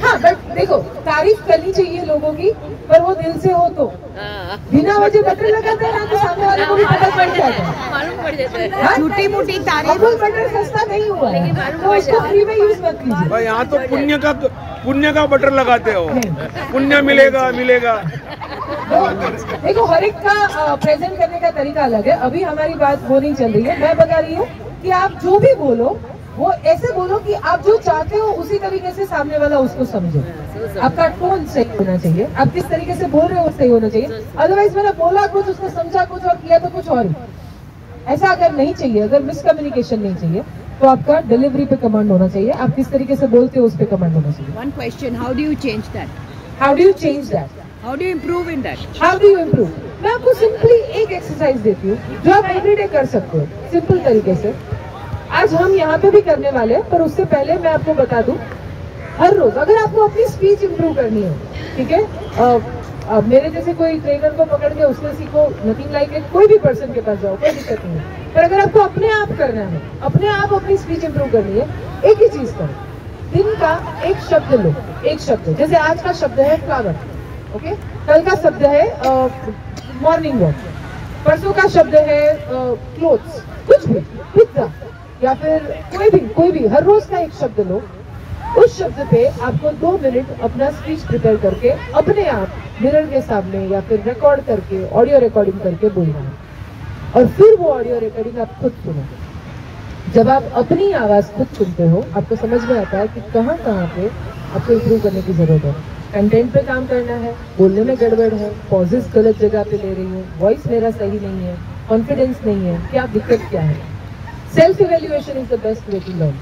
[SPEAKER 4] हाँ बट देखो तारीफ करनी चाहिए लोगों की, पर वो दिल से हो तो। बिना वजह बटर लगाते हैं ना तो सामने वाले को भी पता पड़ जाता है,
[SPEAKER 2] मालूम पड़ जाता है। झूठी मूठी तारीफ।
[SPEAKER 4] अमूल बटर सस्ता नहीं हुआ है तो उसको फ्री में यूज मत कीजिए।
[SPEAKER 5] यहाँ तो पुण्य का बटर लगाते हो, पुण्य मिलेगा मिलेगा।
[SPEAKER 4] देखो हर एक का प्रेजेंट करने का तरीका अलग है। अभी हमारी बात वो नहीं चल रही है, मैं बता रही हूँ कि आप जो भी बोलो वो ऐसे बोलो कि आप जो चाहते हो उसी तरीके से सामने वाला उसको समझे। आपका टोन सही होना चाहिए, आप किस तरीके से बोल रहे हो सही होना चाहिए। अदरवाइज मैंने बोला कुछ, उसने समझा कुछ और किया तो कुछ और। ऐसा अगर नहीं चाहिए, अगर मिसकम्युनिकेशन नहीं चाहिए तो आपका डिलीवरी पे कमांड होना चाहिए। आप किस तरीके से बोलते हो उस पे कमांड होना चाहिए।
[SPEAKER 2] One question, how do you change that?
[SPEAKER 4] How do you change that?
[SPEAKER 2] How do you improve in that?
[SPEAKER 4] How do you improve? मैं आपको सिंपली एक एक्सरसाइज देती हूँ जो आप एवरीडे कर सकते हो सिंपल तरीके से। आज हम यहाँ पे भी करने वाले हैं, पर उससे पहले मैं आपको बता दूं, हर रोज अगर आपको अपनी स्पीच इंप्रूव करनी है, ठीक है, मेरे जैसे कोई ट्रेनर को पकड़ के उससे सीखो, नथिंग लाइक इट, कोई भी पर्सन के पास जाओ, कोई दिक्कत नहीं है। पर अगर आपको अपने आप करना है, अपने आप अपनी स्पीच इंप्रूव करनी है, एक ही चीज करो, दिन का एक शब्द लो, एक शब्द, जैसे आज का शब्द है फ्लावर, ओके, कल का शब्द है मॉर्निंग वॉक, परसों का शब्द है क्लोथ्स, कुछ भी, पिज्जा या फिर कोई भी हर रोज का एक शब्द लो। उस शब्द पे आपको 2 मिनट अपना स्पीच प्रिपेयर करके अपने आप मिरर के सामने या फिर रिकॉर्ड करके, ऑडियो रिकॉर्डिंग करके बोलना है। और फिर वो ऑडियो रिकॉर्डिंग आप खुद सुनो। जब आप अपनी आवाज खुद सुनते हो आपको समझ में आता है कि कहाँ पे आपको इम्प्रूव करने की जरूरत है। कंटेंट पे काम करना है, बोलने में गड़बड़ है, पॉजेस गलत जगह पे ले रही हूँ, वॉइस मेरा सही नहीं है, कॉन्फिडेंस नहीं है, क्या दिक्कत क्या है। Self evaluation is the best way to learn.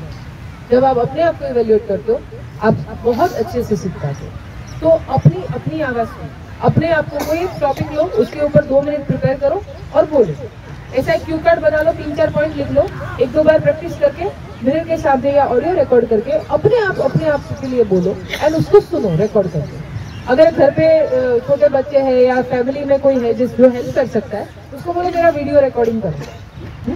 [SPEAKER 4] जब आप अपने आप को इवेल्युएट करते हो आप बहुत अच्छे से सीख पाते हो। तो अपनी आवाज में अपने आप को कोई टॉपिक लो, उसके ऊपर 2 मिनट प्रिपेयर करो और बोलो। ऐसा एक क्यू कार्ड बना लो, 3-4 पॉइंट लिख लो, 1-2 बार प्रैक्टिस करके मिरर के सामने या ऑडियो रिकॉर्ड करके अपने आप के लिए बोलो एंड उसको सुनो रिकॉर्ड करके। अगर घर पे छोटे बच्चे हैं या फैमिली में कोई है जो हेल्प कर सकता है उसको बोलो मेरा वीडियो रिकॉर्डिंग करो,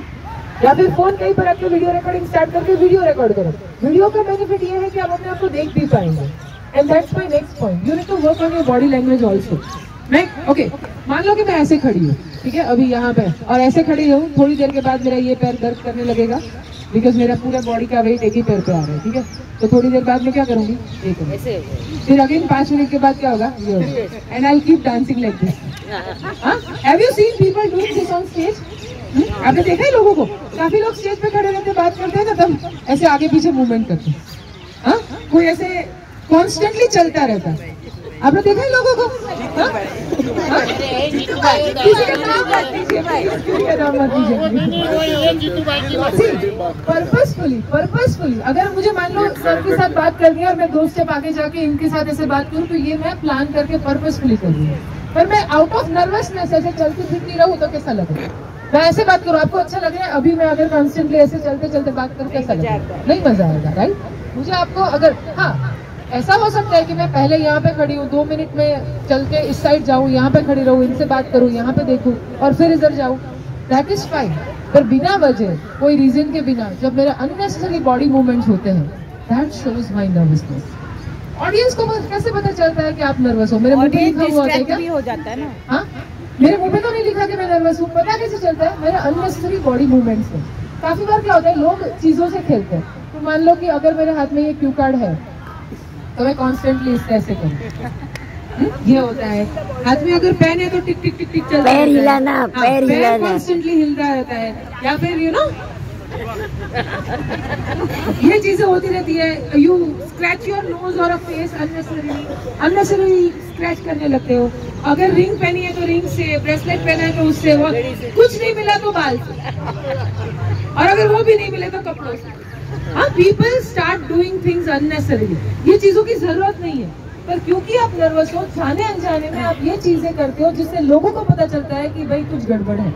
[SPEAKER 4] या फिर फोन कहीं पर रख के वीडियो रिकॉर्डिंग स्टार्ट करके वीडियो रिकॉर्ड करो। वीडियो का बेनिफिट ये है कि आप अपने आप को देख भी पाएंगे। And that's my next point, you need to work on your body language also. मैं मान लो कि मैं ऐसे खड़ी हूँ, ठीक है, अभी यहाँ पे, और ऐसे खड़ी हूँ, थोड़ी देर के बाद मेरा ये पैर दर्द करने लगेगा बिकॉज मेरा पूरा बॉडी का वेट एक ही पैर पे आ रहा है, ठीक है। तो थोड़ी देर बाद मैं क्या करूंगी, फिर अगेन 5 मिनट के बाद क्या होगा, and I will keep dancing like this. Have you seen people doing this on stage? आपने देखा है लोगों को, काफी लोग स्टेज पे खड़े रहते बात करते हैं ना, तब ऐसे आगे पीछे मूवमेंट करते हैं। हाँ, कोई ऐसे कॉन्स्टेंटली चलता रहता है, आपने देखा है लोगों को? पर्पसफुली अगर मुझे मान लो सर के साथ बात करनी है और मैं दोस्त से आगे जाके इनके साथ ऐसे बात करूँ तो ये मैं प्लान करके पर्पसफुली कर रही हूँ। पर मैं आउट ऑफ नर्वसनेस ऐसे चलती फिरती रहूँ तो कैसा लगेगा? मैं ऐसे बात करूँ, आपको अच्छा लग रहा है? अभी मैं अगर कॉन्स्टेंटली ऐसे चलते चलते बात करूँ कैसा लगेगा? नहीं मजा आएगा, राइट? मुझे आपको अगर, हाँ ऐसा हो सकता है कि मैं पहले यहाँ पे खड़ी हूँ, 2 मिनट में चल के इस साइड जाऊँ, यहाँ पे खड़ी रहूँ, इनसे बात करूँ, यहाँ पे देखूँ और फिर इधर जाऊँ, दैट इज फाइन। पर बिना वजह, कोई रीजन के बिना जब मेरे अननेसेसरी बॉडी मूवमेंट्स होते हैं, that shows my nervousness. Audience को कैसे पता चलता है कि आप नर्वस हो? मेरे मुंह पे लिखा हुआ है क्या? हो जाता है ना। हाँ, मेरे मुंह पे तो नहीं लिखा कि मैं नर्वस हूँ, पता कैसे चलता है? मेरे अननेसेसरी बॉडी मूवमेंट्स से। काफी बार क्या होता है, लोग चीजों से खेलते हैं। तो मान लो कि अगर मेरे हाथ में ये क्यू कार्ड है तो मैं कॉन्स्टेंटली इस तरह से करूँ, ये होता है। हाथ में अगर पेन है तो टिक टिक टिक टिक चलता है, पैर हिलाना, पैर हिलाना कॉन्स्टेंटली हिलता रहता है, या फिर यू नो ये चीजें होती रहती है। यू स्क्रैच योर नोज और फेस अननेसेसरी स्क्रैच करने लगते हो। अगर रिंग पहनी है तो रिंग से, ब्रेसलेट पहना है तो उससे, वो कुछ नहीं मिला तो बाल से, और अगर वो भी नहीं मिले तो कपड़ों से। हाँ, people start doing things unnecessary. ये चीजों की जरूरत नहीं है, पर क्योंकि आप नर्वस हो, जाने अनजाने में आप ये चीजें करते हो जिससे लोगों को पता चलता है कि भाई कुछ गड़बड़ है।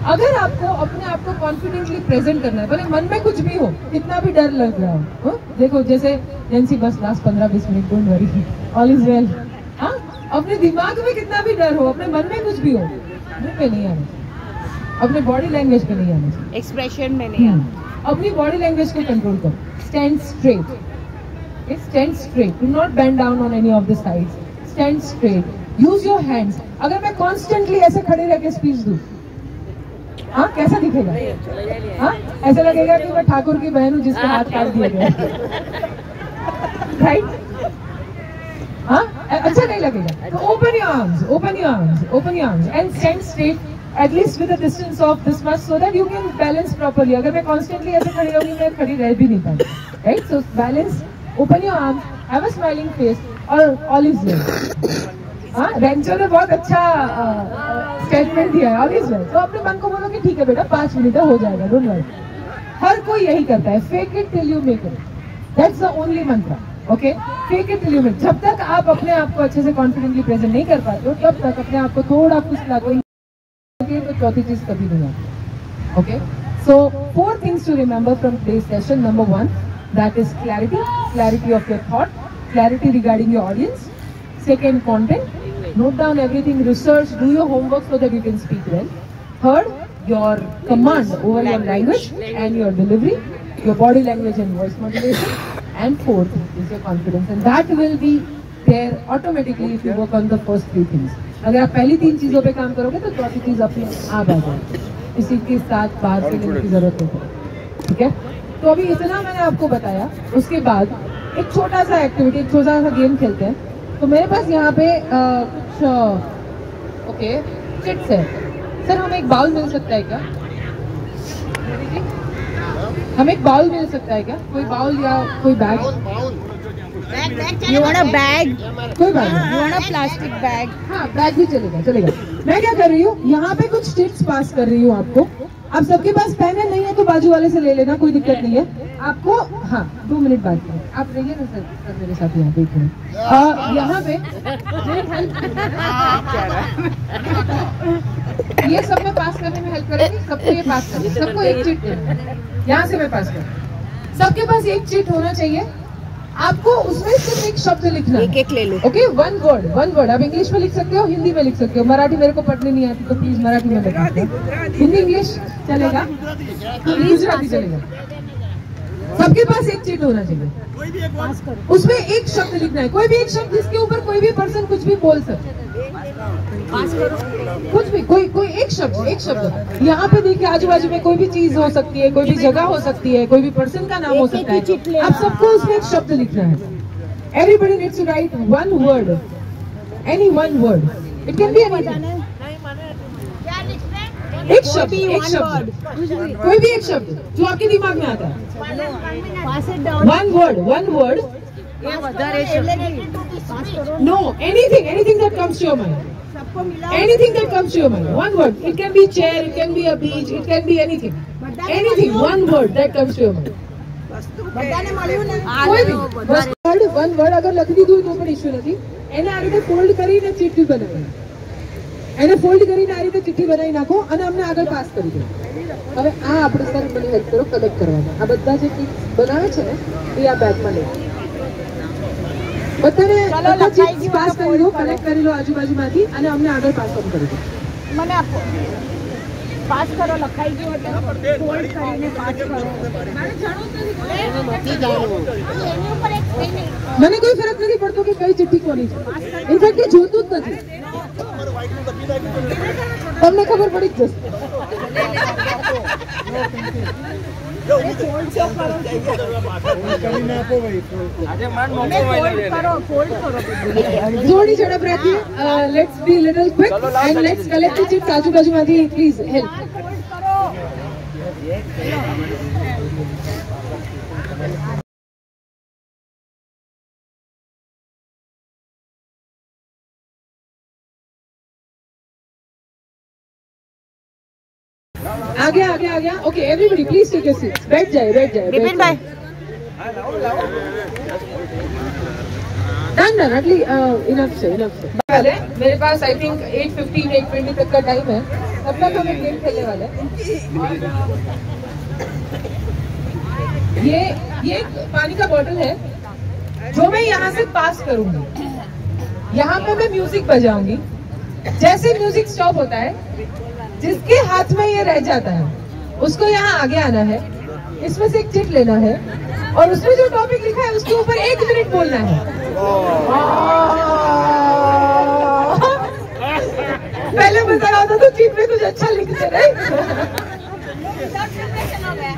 [SPEAKER 4] अगर आपको अपने आप को कॉन्फिडेंटली प्रेजेंट करना है, भले मन में कुछ भी हो, कितना भी डर लग रहा हो, देखो जैसे जेंसी बस last 15-20 minute, don't worry, all is well. हाँ, अपने दिमाग में कितना भी डर हो, अपने मन में कुछ भी हो, मुंह पे नहीं आना चाहिए, अपने बॉडी लैंग्वेज पे नहीं आना चाहिए,
[SPEAKER 2] एक्सप्रेशन में नहीं आना।
[SPEAKER 4] अपनी बॉडी लैंग्वेज को कंट्रोल करो. Stand straight. Stand straight. Do not bend down on any of the sides. Stand straight. Use your hands. अगर मैं constantly ऐसे खड़े रह के स्पीच दूँ, हाँ कैसा दिखेगा? हाँ ऐसा लगेगा कि मैं ठाकुर की बहन हूँ जिसके हाथ काट दिए गए. Right? हाँ अच्छा नहीं लगेगा. तो open your arms, open your arms, open your arms, and stand straight. At least with a distance of this much, so that you can balance properly. अगर मैं constantly ऐसे खड़ी रहूँगी, मैं खड़ी रह भी नहीं पाऊँगी. Right? So balance. Open your arms, have a smiling face, और all is well. हाँ, रेंचो ने बहुत अच्छा स्टेटमेंट दिया है, all is well. तो अपने मन को बोलो कि ठीक है बेटा 5 मिनट हो जाएगा, don't worry. हर कोई यही करता है, fake it till you make it. That's the only mantra, okay? Fake it till you make it. जब तक आप अपने आप को अच्छे से कॉन्फिडेंटली प्रेजेंट नहीं कर पाते हो, तब तक अपने आप को थोड़ा फुसलाते तो चौथी चीज कभी नहीं आती. Okay? So 4 things to remember from today's session. Number 1. That is clarity of your thought, clarity regarding your audience. Second, content. Note down everything, research, do your homework so that you can speak well. Third, your command over your language and your delivery, your body language and voice modulation. And fourth is your confidence, and that will be there automatically if you work on the first 3 things. अगर आप पहली 3 चीजों पे काम करोगे तो चौथी चीज अपने आप आ जाएगी. इसी के साथ बाहर से लेने की जरूरत नहीं है. ठीक है? तो अभी इतना मैंने आपको बताया. उसके बाद एक छोटा सा एक्टिविटी, एक छोटा सा गेम खेलते हैं. तो मेरे पास यहाँ पे कुछ ओके चिट्स है. सर हमें एक बाउल मिल सकता है क्या? हमें एक बाउल मिल सकता है क्या? कोई बाउल या कोई bag?
[SPEAKER 2] You want a bag?
[SPEAKER 4] कोई बात नहीं.
[SPEAKER 2] You want a plastic bag?
[SPEAKER 4] हाँ बैग भी चलेगा, चलेगा. मैं क्या कर रही हूँ, यहाँ पे कुछ टिप्स पास कर रही हूँ आपको. आप सबके पास पेन है, नहीं है तो बाजू वाले से ले लेना, कोई दिक्कत नहीं है आपको. हाँ 2 मिनट बाद आप रहिए ना सर मेरे साथ यहाँ पे. यहाँ पे ये सब में पास करने में हेल्प करेंगे. सबको ये पास करेंगे, सबको एक चिट यहाँ से मैं पास करूँ. सबके पास एक चिट होना चाहिए. आपको उसमें सिर्फ एक शब्द लिखना है.
[SPEAKER 2] एक ले लो.
[SPEAKER 4] Okay, one word. आप इंग्लिश में लिख सकते हो, हिंदी में लिख सकते हो. मराठी मेरे को पढ़नी नहीं आती तो प्लीज मराठी में लिख सकते हो. हिंदी इंग्लिश चलेगा, गुजराती चलेगा. सबके पास एक चिट होना चाहिए. उसमें एक शब्द लिखना है, कोई भी एक शब्द जिसके ऊपर कोई भी पर्सन कुछ भी बोल सकते. कुछ भी, कोई एक शब्द. यहाँ पे देखिए आजू बाजू में कोई भी चीज हो सकती है, कोई भी जगह हो सकती है, कोई भी पर्सन का नाम हो सकता है. आप सबको उसमें एक शब्द लिखना है. Everybody needs to write one word, any one word. It can be anything. एक शब्द, कोई भी एक शब्द जो आपके दिमाग में आता है. One word. No, anything that comes to your mind. Anything that comes to your mind. One word. It can be chair, it can be a beach, it can be anything. Anything. One word that comes to your mind. કોઈ બી one word અગર લખી દીધું તો પણ issue નથી. એને આ રીતે ફોલ્ડ કરીને ચિઠ્ઠી બનાવી, એને ફોલ્ડ કરીને આ રીતે ચિઠ્ઠી બનાવી નાખો અને અમને આગળ પાસ કરી દો. હવે આ આપણે સર મને હેલ્પ કરો કલેક્ટ કરવામાં. આ બધા જે ચિઠ્ઠી બનાવે છે ને એ આ બેગમાં લે. બધાને બધા ચિઠ્ઠી પાસ કરી દો, કલેક્ટ કરી લો આજુબાજુમાંથી અને અમને આગળ પાસ ઓન કરી દો.
[SPEAKER 6] મને આપો. पास करो, लखाई गयो એટલે ફોલ્ડ કરીને પાસ કરો.
[SPEAKER 4] મને કોઈ ફરક નથી પડતો કે કઈ ચિઠ્ઠી કોની છે. ઇનફેક્ટ એ જોતું જ નથી, તમને ખબર પડી જ જશે. થોડી ઝડપ રાખીએ. Let's be little quick and let's collect the chits આજુબાજુમાંથી. Please help. आ गया. Okay everybody please take your seats. बैठ जाए.
[SPEAKER 2] विपिन भाई
[SPEAKER 4] डन अगली इनफ से. पहले मेरे पास आई थिंक 8:15 8:20 तक का टाइम है. तब तक हम एक गेम खेलने वाले हैं. ये पानी का बॉटल है जो मैं यहाँ से पास करूंगी. यहाँ पे मैं म्यूजिक बजाऊंगी. जैसे म्यूजिक स्टॉप होता है, जिसके हाथ में ये रह जाता है उसको यहाँ आगे आना है. इसमें से एक चिट लेना है और उसमें जो टॉपिक लिखा है उसके ऊपर 1 मिनट बोलना है। पहले बता रहा था तो चिट में कुछ अच्छा लिखते रहे।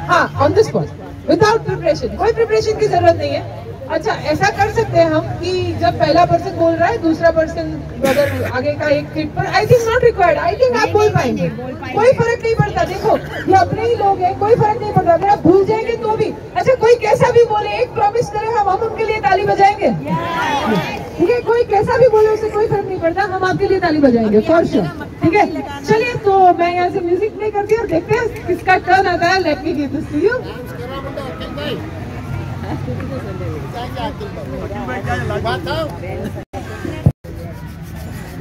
[SPEAKER 4] हाँ, on the spot, without preparation, कोई प्रिपरेशन की जरूरत नहीं है। अच्छा, ऐसा कर सकते हैं हम कि जब पहला पर्सन बोल रहा है दूसरा पर्सन अगर आगे का एक क्लिप पर, I think not required, I think आप बोल पाएंगे, कोई फर्क नहीं पड़ता। देखो ये अपने ही लोग हैं, कोई फर्क नहीं पड़ता, अगर आप भूल जाएंगे तो भी। अच्छा, कोई कैसा भी बोले, एक प्रॉमिस करें हम उनके लिए ताली बजाएंगे, ठीक है? कोई कैसा भी बोले उससे कोई फर्क नहीं पड़ता, हम आपके लिए ताली बजाएंगे फॉर श्योर, ठीक है? चलिए, तो मैं यहाँ से म्यूजिक प्ले करती हूँ और देखते हैं किसका टर्न आता है। Let me give this to you.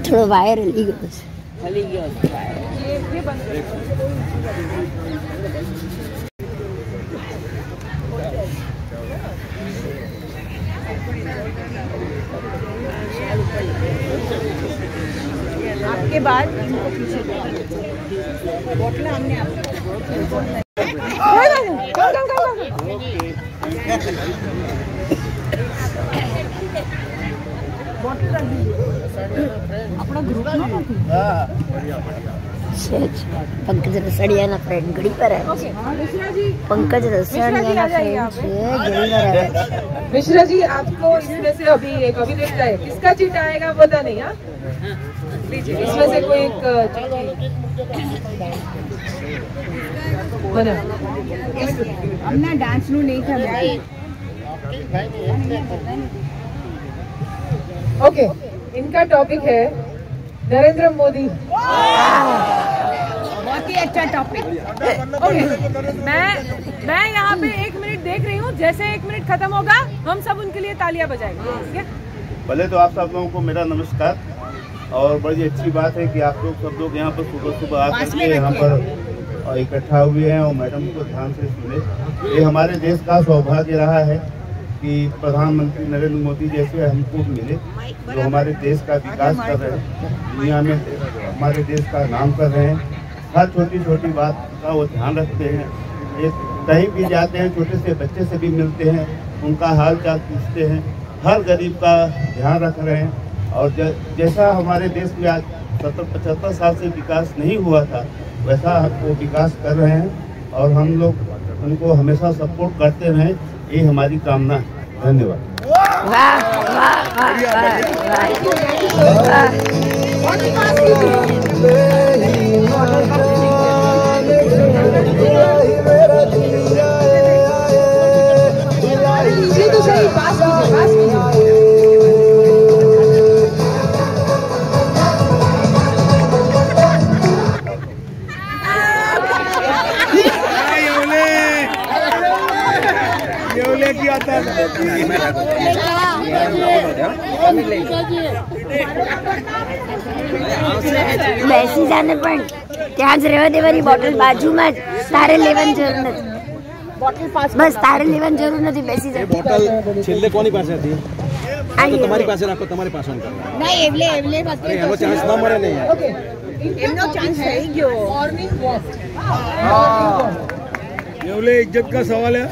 [SPEAKER 3] थोड़ा वायरल ही
[SPEAKER 2] आपके बाद इनको पीछे बोतल हमने अपना ग्रुप ना
[SPEAKER 3] पंकज रसड़िया ना फ्रेंड गड़ी पर है। पंकज रसड़िया ना फ्रेंड गड़ी पर है।
[SPEAKER 4] मिश्रा जी, आपको इसमें से अभी एक अभिनेता है, किसका चिट आएगा पता नहीं। हाँ, इसमें से कोई एक बना।
[SPEAKER 2] हमने डांस नु नहीं था।
[SPEAKER 4] ओके, इनका टॉपिक है नरेंद्र मोदी।
[SPEAKER 2] बहुत ही अच्छा टॉपिक।
[SPEAKER 8] ओके, मैं यहाँ पे 1 मिनट देख रही हूँ, जैसे 1 मिनट खत्म होगा हम सब उनके लिए तालियां बजाएंगे।
[SPEAKER 7] पहले तो आप सब लोगों को मेरा नमस्कार। और बड़ी अच्छी बात है कि आप लोग सब लोग यहाँ पर सुबह सुबह आकर के यहाँ पर इकट्ठा हुए हैं और मैडम को ध्यान से सुने। ये हमारे देश का सौभाग्य रहा है कि प्रधानमंत्री नरेंद्र मोदी जैसे हमको मिले, जो हमारे देश का विकास कर रहे हैं, दुनिया में हमारे देश का नाम कर रहे हैं। हर छोटी छोटी बात का वो ध्यान रखते हैं। ये कहीं भी जाते हैं, छोटे से बच्चे से भी मिलते हैं, उनका हाल चाल पूछते हैं, हर गरीब का ध्यान रख रहे हैं। और जैसा हमारे देश में आज 70-75 साल से विकास नहीं हुआ था, वैसा वो विकास कर रहे हैं और हम लोग उनको हमेशा सपोर्ट करते रहें, ये हमारी कामना है। धन्यवाद।
[SPEAKER 3] બેસી જાને પણ ત્યાં જ રહેવા દેવાની બોટલ બાજુમાં જ તારે લેવાની જરૂર નથી બસ તારે લેવાની જરૂર નથી બેસી જા
[SPEAKER 9] બોટલ છેલ્લે કોની પાસે હતી આ તો તમારી પાસે રાખો તમારી પાસે
[SPEAKER 2] નહીં એવલે પાસે
[SPEAKER 9] એનો ચાન્સ ન મળે ને યાર
[SPEAKER 2] એમનો ચાન્સ થઈ ગયો
[SPEAKER 4] मॉर्निंग वॉक
[SPEAKER 5] ये इज्जत का सवाल है।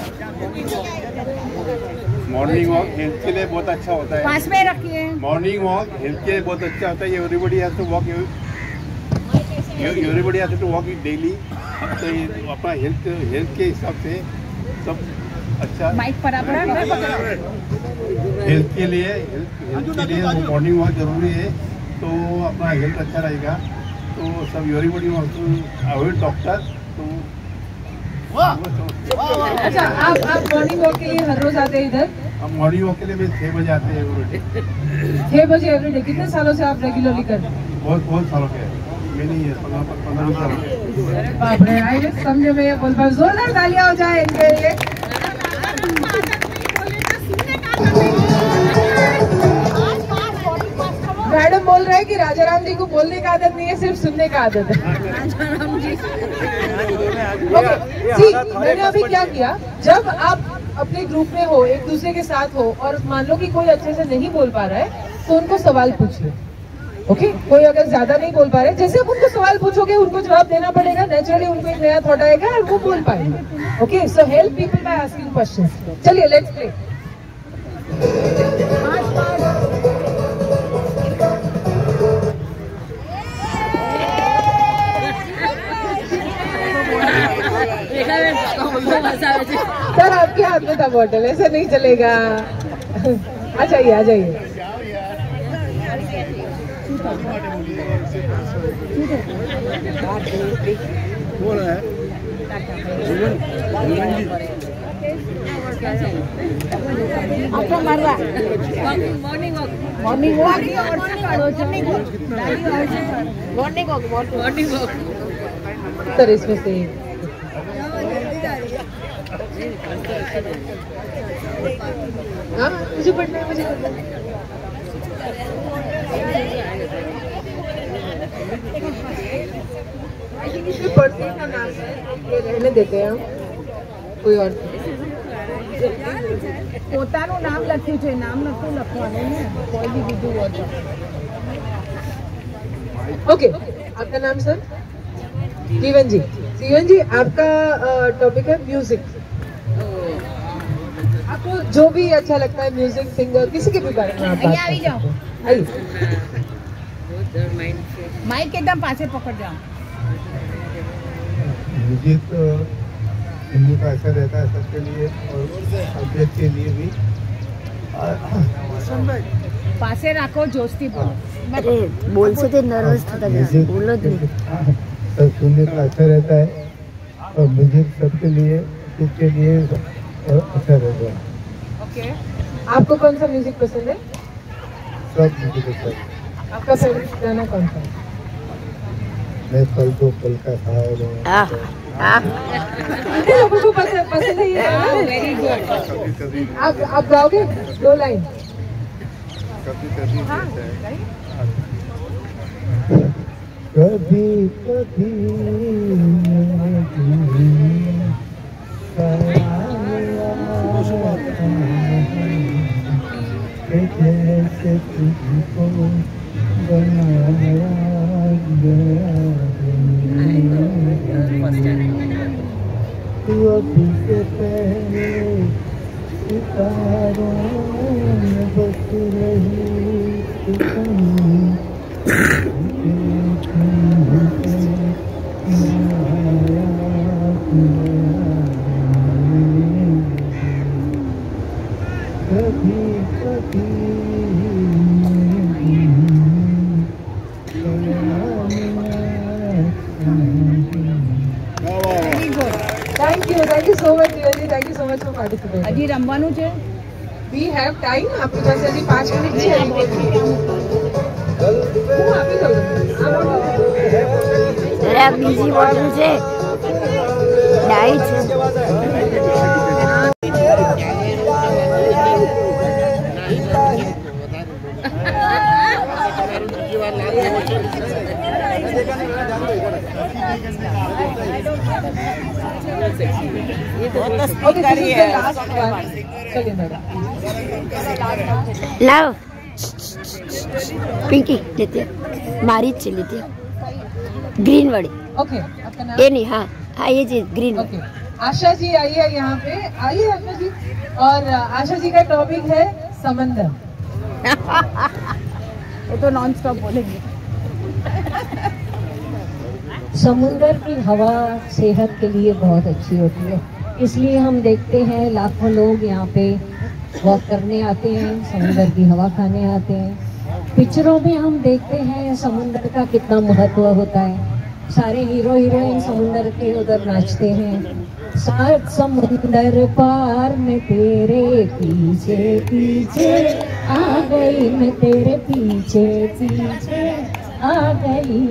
[SPEAKER 7] मॉर्निंग वॉक हेल्थ के लिए बहुत अच्छा होता है।
[SPEAKER 2] पास में रखिए।
[SPEAKER 7] मॉर्निंग वॉक हेल्थ के लिए बहुत अच्छा होता है। Everybody has to walk, everybody has to walk daily. तो ये अपना हेल्थ के हिसाब से सब अच्छा।
[SPEAKER 2] माइक पर आप
[SPEAKER 7] हेल्थ के लिए मॉर्निंग वॉक जरूरी है, तो अपना हेल्थ अच्छा रहेगा। तो सब everybody want to avoid doctor. तो
[SPEAKER 4] अच्छा, आप मॉर्निंग वॉक के लिए हर रोज आते हैं इधर?
[SPEAKER 7] हम मॉर्निंग वॉक के लिए 6 बजे आते हैं एवरीडे।
[SPEAKER 4] 6 बजे एवरीडे। कितने सालों से आप रेगुलरली करते हैं?
[SPEAKER 7] बहुत सालों के मैं नहीं है 15 साल के।
[SPEAKER 4] बाप रे, आई विल समझे में ये बोल पाऊं। जोरदार तालियां हो जाए इनके लिए। मैडम बोल रहे हैं कि राजाराम जी को बोलने का आदत नहीं है, सिर्फ सुनने का आदत है। ओके, जी, मैंने अभी क्या किया, जब आप अपने ग्रुप में हो, एक दूसरे के साथ हो और मान लो कि कोई अच्छे से नहीं बोल पा रहा है, तो उनको सवाल पूछिए। ओके कोई अगर ज्यादा नहीं बोल पा रहे, जैसे आप उनको सवाल पूछोगे उनको जवाब देना पड़ेगा, नेचुरली उनको एक नया थॉट आएगा और वो बोल पाएंगे। Okay so help people by asking questions. चलिए लेट्स प्ले। सर आपके हाथ में था बॉटल, ऐसा नहीं चलेगा। आ जाइए आ जाइए।
[SPEAKER 2] आपका मरवा
[SPEAKER 8] morning walk
[SPEAKER 2] morning walk
[SPEAKER 4] sir इसमें से हाँ मुझे पढ़ना है, मुझे पढ़ना है। पढ़ने का नाम है, रहने देते हैं हम, कोई और
[SPEAKER 2] પોતાનું નામ લખ્યું છે, નામ નતું લખવાનું ને કોઈ બી બીજું વર્ડ।
[SPEAKER 4] ओके आपका नाम सर? जीवन जी। जीवन जी आपका टॉपिक है म्यूजिक। आपको जो भी अच्छा लगता है, म्यूजिक, सिंगर, किसी के भी बारे में आप बात कर सकते हैं। आइए
[SPEAKER 2] માઇક એકદમ પાસે પકડ જાઓ।
[SPEAKER 10] म्यूजिक हिंदी का असर रहता है सबके लिए और तबियत के लिए भी।
[SPEAKER 2] પાસે રાખો, જોશથી બોલો।
[SPEAKER 3] अरे बोल से तो नर्वस था
[SPEAKER 10] म्यूजिक
[SPEAKER 3] बोलो तो
[SPEAKER 10] सब सुनने का अच्छा रहता है और म्यूजिक सबके लिए, सुख के लिए अच्छा रहता है।
[SPEAKER 4] ओके आपको कौन सा म्यूजिक पसंद है?
[SPEAKER 10] सब म्यूजिक अच्छा है।
[SPEAKER 4] आपका फेवरेट गाना कौन सा है?
[SPEAKER 10] मैं पल तो पल का ख्याल
[SPEAKER 4] लोगों को पसंद है ये।
[SPEAKER 2] Very good.
[SPEAKER 4] आप गाओगे 2 लाइन?
[SPEAKER 10] कभी कभी कभी कभी जैसे तुझको बनाया गया तू अभी से पहले सितारों में बस रही कभी कभी
[SPEAKER 4] Thank you so much Jivanji, thank you so much for participating.
[SPEAKER 2] હજી રમવાનું છે?
[SPEAKER 4] We have time, आपके पास अभी 5 मिनट છે। હું આપી દઉં।
[SPEAKER 3] अरे બીજી બોટલ છે, ડાઈ છે। लाओ पिंकी लेते हैं, मारी च लेते हैं, ग्रीन वाली।
[SPEAKER 4] ओके आपका नाम?
[SPEAKER 3] ये नहीं, हाँ हाँ ये चीज ग्रीन।
[SPEAKER 4] ओके आशा जी आइए यहाँ पे, आइए आशा जी। और आशा जी का टॉपिक है समंदर।
[SPEAKER 2] ये तो नॉन स्टॉप बोलेंगे।
[SPEAKER 11] समुंदर की हवा सेहत के लिए बहुत अच्छी होती है, इसलिए हम देखते हैं लाखों लोग यहाँ पे वॉक करने आते हैं, समुंदर की हवा खाने आते हैं। पिक्चरों में हम देखते हैं समुंदर का कितना महत्व होता है, सारे हीरो हीरोइन समुंदर के उधर नाचते हैं। सात समुंदर पार में तेरे पीछे पीछे आ गई, मैं तेरे पीछे पीछे आ गई।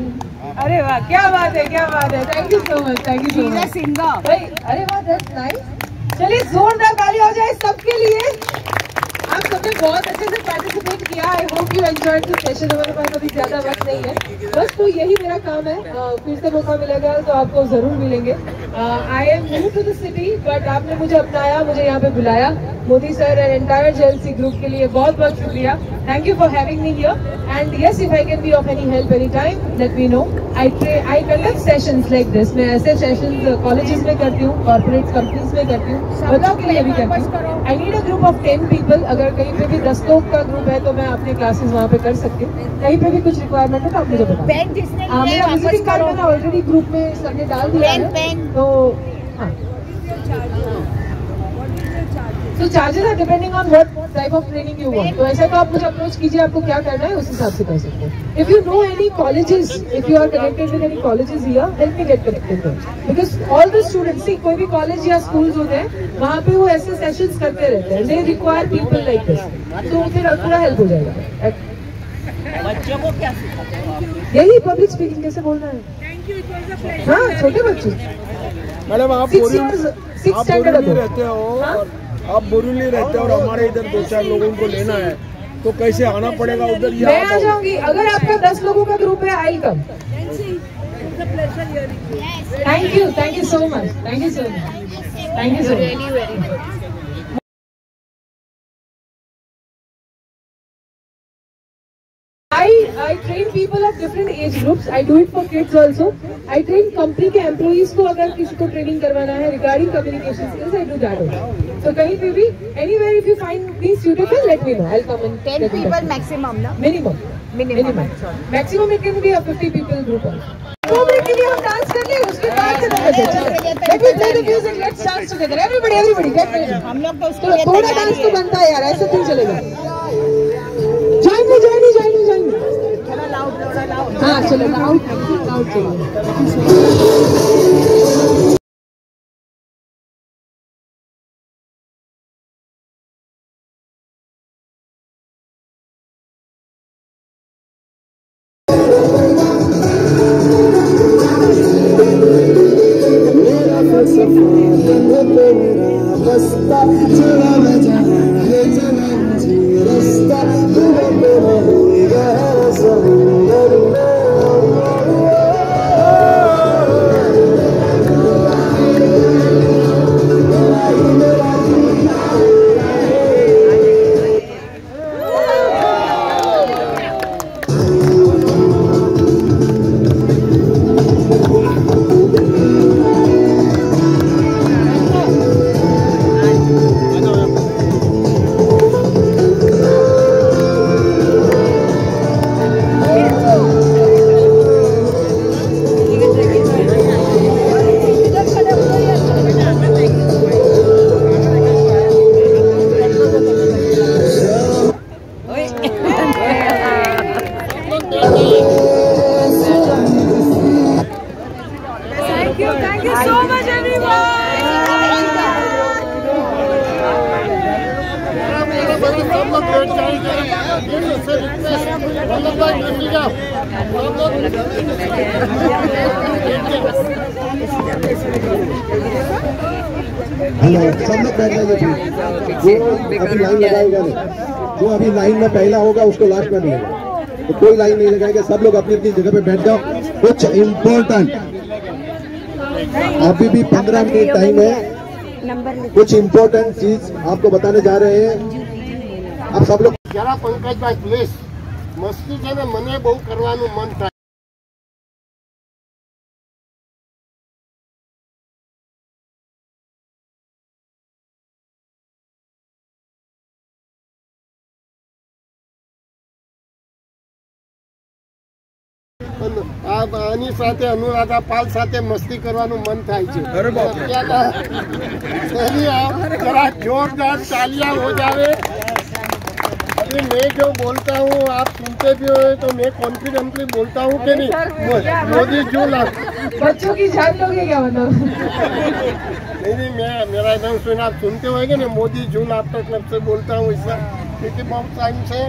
[SPEAKER 4] अरे वाह क्या बात है, क्या बात है। Thank you so much, thank you so much. अरे वाह दैट्स नाइस। चलिए जोरदार ताली हो जाए सबके लिए। आप सबने बहुत अच्छे से पार्टिसिपेट किया। I hope you enjoyed this session. हमारे पास अभी ज्यादा वक्त नहीं है, बस तो यही मेरा काम है। फिर से मौका मिलेगा तो आपको जरूर मिलेंगे। I am new to the city but आपने मुझे अपनाया, मुझे यहाँ पे बुलाया। Modi sir and entire JLC group के लिए बहुत बहुत शुक्रिया. Thank you for having me here and yes if I can be of any help any time let me know. I conduct sessions like this. मैं ऐसे सेशंस कॉलेजेस में करती हूँ, कॉर्पोरेट कंपनीज में करती हूँ, बच्चों के लिए भी करती हूँ. I need a group of 10 people. अगर कहीं पे भी 10 लोग का ग्रुप है तो मैं अपने क्लासेस वहाँ पे कर सकती हूँ. कहीं पे भी कुछ रिक्वायरमेंट है तो आप मुझे बताओ. मेरा विजिटिंग कार्ड मैंने ऑलरेडी ग्रुप में सबने डाल दिया है. तो हाँ, तो charges are depending on what type of training you want. तो ऐसा तो आप मुझे अप्रोच कीजिए, आपको क्या करना है उस हिसाब से कर सकते हैं. If you know any colleges, if you are connected with any colleges here, help me get connected there. Because all the students, see कोई भी कॉलेज या स्कूल्स होते हैं वहाँ पे वो ऐसे सेशंस करते रहते हैं. They require people like this. तो फिर पूरा हेल्प हो जाएगा.
[SPEAKER 6] बच्चों को क्या सिखाते हो?
[SPEAKER 4] यही पब्लिक स्पीकिंग कैसे बोलना है. हाँ, छोटे बच्चे.
[SPEAKER 5] मैडम आप बोरिवली रहते हो और आप बोरिवली रहते हो और हमारे इधर 2-4 लोगों को लेना है तो कैसे आना पड़ेगा उधर?
[SPEAKER 4] मैं आ जाऊंगी. अगर आपका 10 लोगों का ग्रुप है, I come. Thank you so much. Thank you so much. I train people of different age groups. I do it for kids also. I train company के employees को अगर किसी को ट्रेनिंग करवाना है regarding communication skills, I do that also. So कहीं पे भी anywhere if you find me suitable, let me know. I'll come and
[SPEAKER 2] 10 people maximum ना?
[SPEAKER 4] Minimum. Maximum it can be a 50 people group also. 2 minute के लिए हम dance कर ले, उसके बाद से let me play the music. Let's dance together. Everybody get ready.
[SPEAKER 6] हम लोग तो उसको
[SPEAKER 4] थोड़ा डांस तो बनता है यार, ऐसे क्यों चलेगा? Join me. हाँ चलो आउट चलो.
[SPEAKER 8] Thank you so much everyone.
[SPEAKER 10] Hello, सब लोग बैठ जाइए. अभी लाइन लगाएगा नहीं, जो अभी लाइन में पहला होगा उसको लास्ट में मिलेगा. तो कोई लाइन नहीं लगाएगा, सब लोग अपनी अपनी जगह पे बैठ जाओ. कुछ इम्पोर्टेंट, अभी भी 15 मिनट टाइम है. कुछ इम्पोर्टेंट चीज आपको बताने जा रहे हैं. आप सब लोग
[SPEAKER 1] जरा पंकज भाई प्लीज, मस्ती છે ને મને બહુ કરવાનું મન થાય. આની સાથે અનુરાધા પાલ સાથે મસ્તી કરવાનું મન થાય છે. જરા જોરદાર તાલિયા हो जावे. अभी मैं जो बोलता हूँ आप सुनते भी हो तो मैं कॉन्फिडेंटली बोलता हूँ कि नहीं. मोदी जो
[SPEAKER 4] बच्चों की जान लोगे क्या मतलब?
[SPEAKER 1] नहीं मैं मेरा अनाउंसमेंट आप सुनते होंगे ना. मोदी जूल आफ्टर क्लब से बोलता हूँ इससे, क्योंकि बहुत टाइम से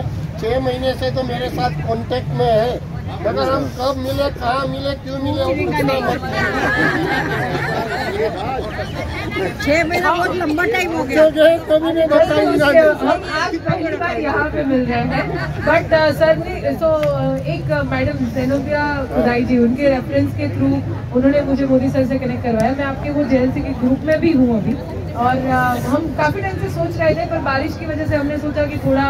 [SPEAKER 1] 6 महीने से तो मेरे साथ कांटेक्ट में है, मगर हम कब मिले, कहाँ मिले, क्यों मिले
[SPEAKER 2] 6 महीना बहुत लंबा टाइम हो गया.
[SPEAKER 1] कभी नहीं बताऊंगा.
[SPEAKER 4] हम आज पहली बार यहाँ पे मिल रहे हैं. बट सर ने तो एक मैडम ज़ेनोबिया खुदाई जी, उनके रेफरेंस के थ्रू उन्होंने मुझे मोदी सर से कनेक्ट करवाया. मैं आपके वो जेएलसी के ग्रुप में भी हूँ अभी.
[SPEAKER 8] और हम काफी टाइम से सोच रहे थे, पर बारिश की वजह से हमने सोचा कि थोड़ा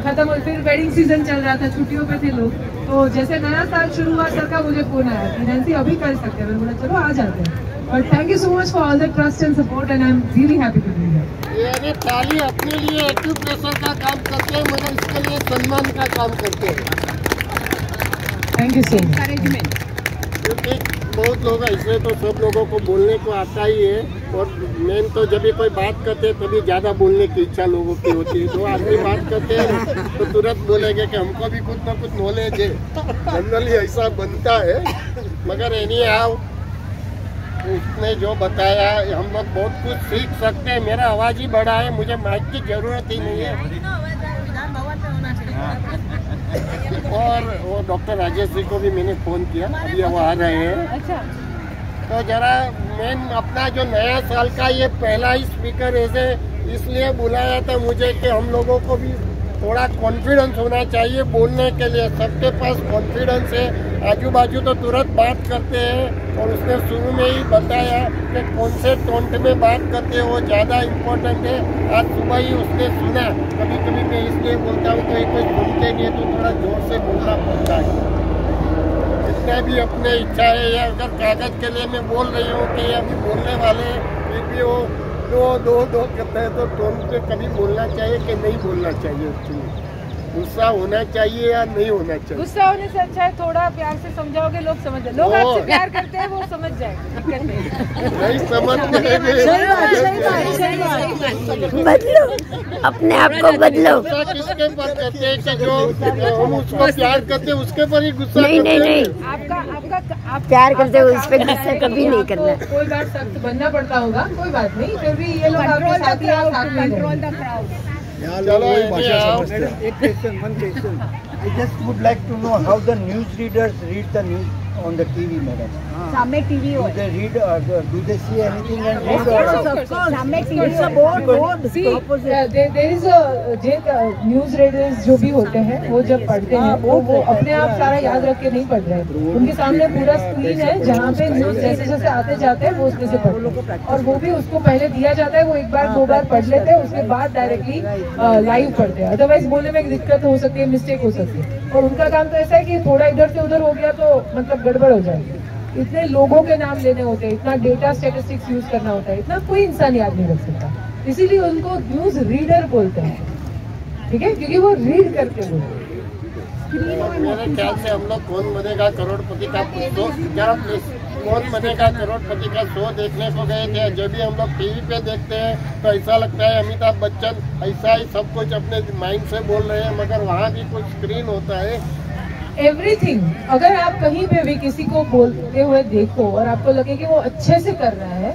[SPEAKER 8] खत्म हो। फिर वेडिंग सीजन चल रहा था, छुट्टियों पे थे लोग, तो जैसे नया साल शुरू हुआ सर का मुझे फोन आया कि नैन्सी अभी कर सकते हैं। मैंने बोला चलो आ जाते हैं। But thank you so much for all the trust and support and I am really happy to be here.
[SPEAKER 1] ये ताली अपने लिए एक्यूप्रेशर का काम करते हैं, मगर इसके लिए सम्मान का काम करते हैं।
[SPEAKER 8] Thank you so much.
[SPEAKER 1] क्योंकि बहुत लोग ऐसे तो सब लोगों को बोलने को आता ही है, और मेन तो जब भी कोई बात करते हैं तभी ज़्यादा बोलने की इच्छा लोगों की होती है। तो आदमी बात करते हैं तो तुरंत बोलेंगे कि हमको भी कुछ ना कुछ नॉलेज है, जनरली ऐसा बनता है। मगर एनी हाउ उसने जो बताया हम लोग बहुत कुछ सीख सकते हैं। मेरा आवाज़ ही बड़ा है, मुझे माइक की ज़रूरत ही नहीं है। और वो डॉक्टर राजेश जी को भी मैंने फ़ोन किया, अभी वो आ रहे हैं।
[SPEAKER 8] अच्छा,
[SPEAKER 1] तो जरा मेन अपना जो नया साल का ये पहला ही स्पीकर ऐसे इसलिए बुलाया था मुझे कि हम लोगों को भी थोड़ा कॉन्फिडेंस होना चाहिए बोलने के लिए। सबके पास कॉन्फिडेंस है, आजू बाजू तो तुरंत बात करते हैं, और उसने शुरू में ही बताया कि कौन से टोन में बात करते हो ज़्यादा इम्पोर्टेंट है। आज सुबह ही उसने सुना, कभी कभी मैं इसलिए बोलता हूँ कि कोई सुनते नहीं तो थोड़ा जोर से बोलना पड़ता है। जितना भी अपने इच्छा है, या अगर कागज़ के लिए मैं बोल रही हूँ कि अभी बोलने वाले फिर भी वो दो कहते हैं, तो टोन पे कभी बोलना चाहिए कि नहीं बोलना चाहिए। उसमें गुस्सा होना चाहिए या नहीं होना चाहिए?
[SPEAKER 8] गुस्सा होने से अच्छा है थोड़ा प्यार से समझाओगे, लोग समझ जाए। लोग आपसे प्यार करते हैं, वो समझ जाएंगे, दिक्कत
[SPEAKER 1] नहीं समझ।
[SPEAKER 3] बदलो, अपने आप को बदलो।
[SPEAKER 1] किसके पर करते हैं कि जो हम उसको प्यार करते हैं उसके पर ही गुस्सा?
[SPEAKER 3] नहीं।
[SPEAKER 8] आप
[SPEAKER 3] प्यार करते हो उस पर गुस्सा कभी नहीं करना।
[SPEAKER 8] कोई बात सख्त बनना पड़ता होगा, कोई बात नहीं, फिर भी ये लोग आपके साथ ही कंट्रोल द क्राउड।
[SPEAKER 12] एक question, one question. I just would like to know how the news readers read the news on the TV, madam.
[SPEAKER 2] सामने टीवी हो।
[SPEAKER 12] Do they read or do they see anything and read?
[SPEAKER 2] सामने TV का board.
[SPEAKER 8] there is a news readers जो भी होते हैं वो जब पढ़ते हैं वो अपने आप सारा याद रख के नहीं पढ़ रहे हैं। उनके सामने पूरा स्क्रीन है जहाँ पे न्यूज जैसे जैसे आते जाते हैं वो उसमें से पढ़ते हैं, और वो भी उसको पहले दिया जाता है, वो एक बार दो बार पढ़ लेते हैं, उसके बाद डायरेक्टली लाइव पढ़ते हैं। अदरवाइज बोलने में दिक्कत हो सकती है, मिस्टेक हो सकती है। और उनका काम तो ऐसा है कि थोड़ा इधर से उधर हो गया तो मतलब गड़बड़ हो जाएगी। इतने लोगों के नाम लेने होते हैं, इतना डेटा स्टैटिस्टिक्स यूज करना होता है, इतना कोई इंसान याद नहीं रख सकता। इसीलिए उनको न्यूज रीडर बोलते हैं, ठीक है, क्योंकि वो रीड करके बोलते हैं।
[SPEAKER 1] मेरे ख्याल से हम लोग कौन बनेगा करोड़पति का कौन बनेगा करोड़पति का शो देखने को गए थे। जब भी हम लोग टीवी पे देखते हैं तो ऐसा लगता है अमिताभ बच्चन ऐसा ही सब कुछ अपने माइंड से बोल रहे हैं, मगर वहाँ भी कुछ स्क्रीन होता है।
[SPEAKER 8] एवरीथिंग, अगर आप कहीं पे भी किसी को बोलते हुए देखो और आपको लगे कि वो अच्छे से कर रहा है,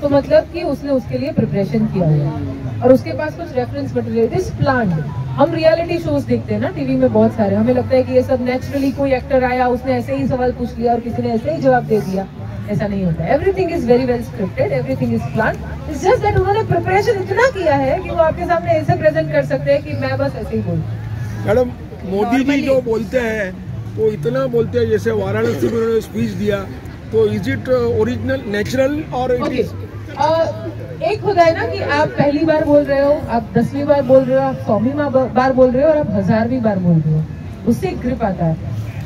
[SPEAKER 8] तो मतलब कि उसने उसके लिए प्रिपरेशन किया हुआ है और उसके पास कुछ रेफरेंस मटेरियल दिस प्लान। हम रियलिटी शोज देखते हैं ना टीवी में बहुत सारे, हमें लगता है कि ये सब नेचुरली कोई एक्टर आया उसने ऐसे ही सवाल पूछ लिया और किसी ने ऐसे ही जवाब दे दिया, ऐसा नहीं होता। Everything is very well scripted, everything is plan. It's just that उन्होंने प्रिपरेशन इतना किया है कि वो आपके सामने ऐसे प्रेजेंट कर सकते हैं कि मैं बस ऐसे ही बोलूं।
[SPEAKER 5] मैडम, मोदी जी जो बोलते हैं वो इतना बोलते हैं, जैसे वाराणसी में उन्होंने स्पीच दिया, तो इज इट ओरिजिनल, नेचुरल और इट इज?
[SPEAKER 8] एक होता है ना कि आप पहली बार बोल रहे हो, आप 10वीं बार बोल रहे हो, आप 100वीं बार बोल रहे हो और आप 1000वीं बार बोल रहे हो, उससे एक ग्रिप आता है।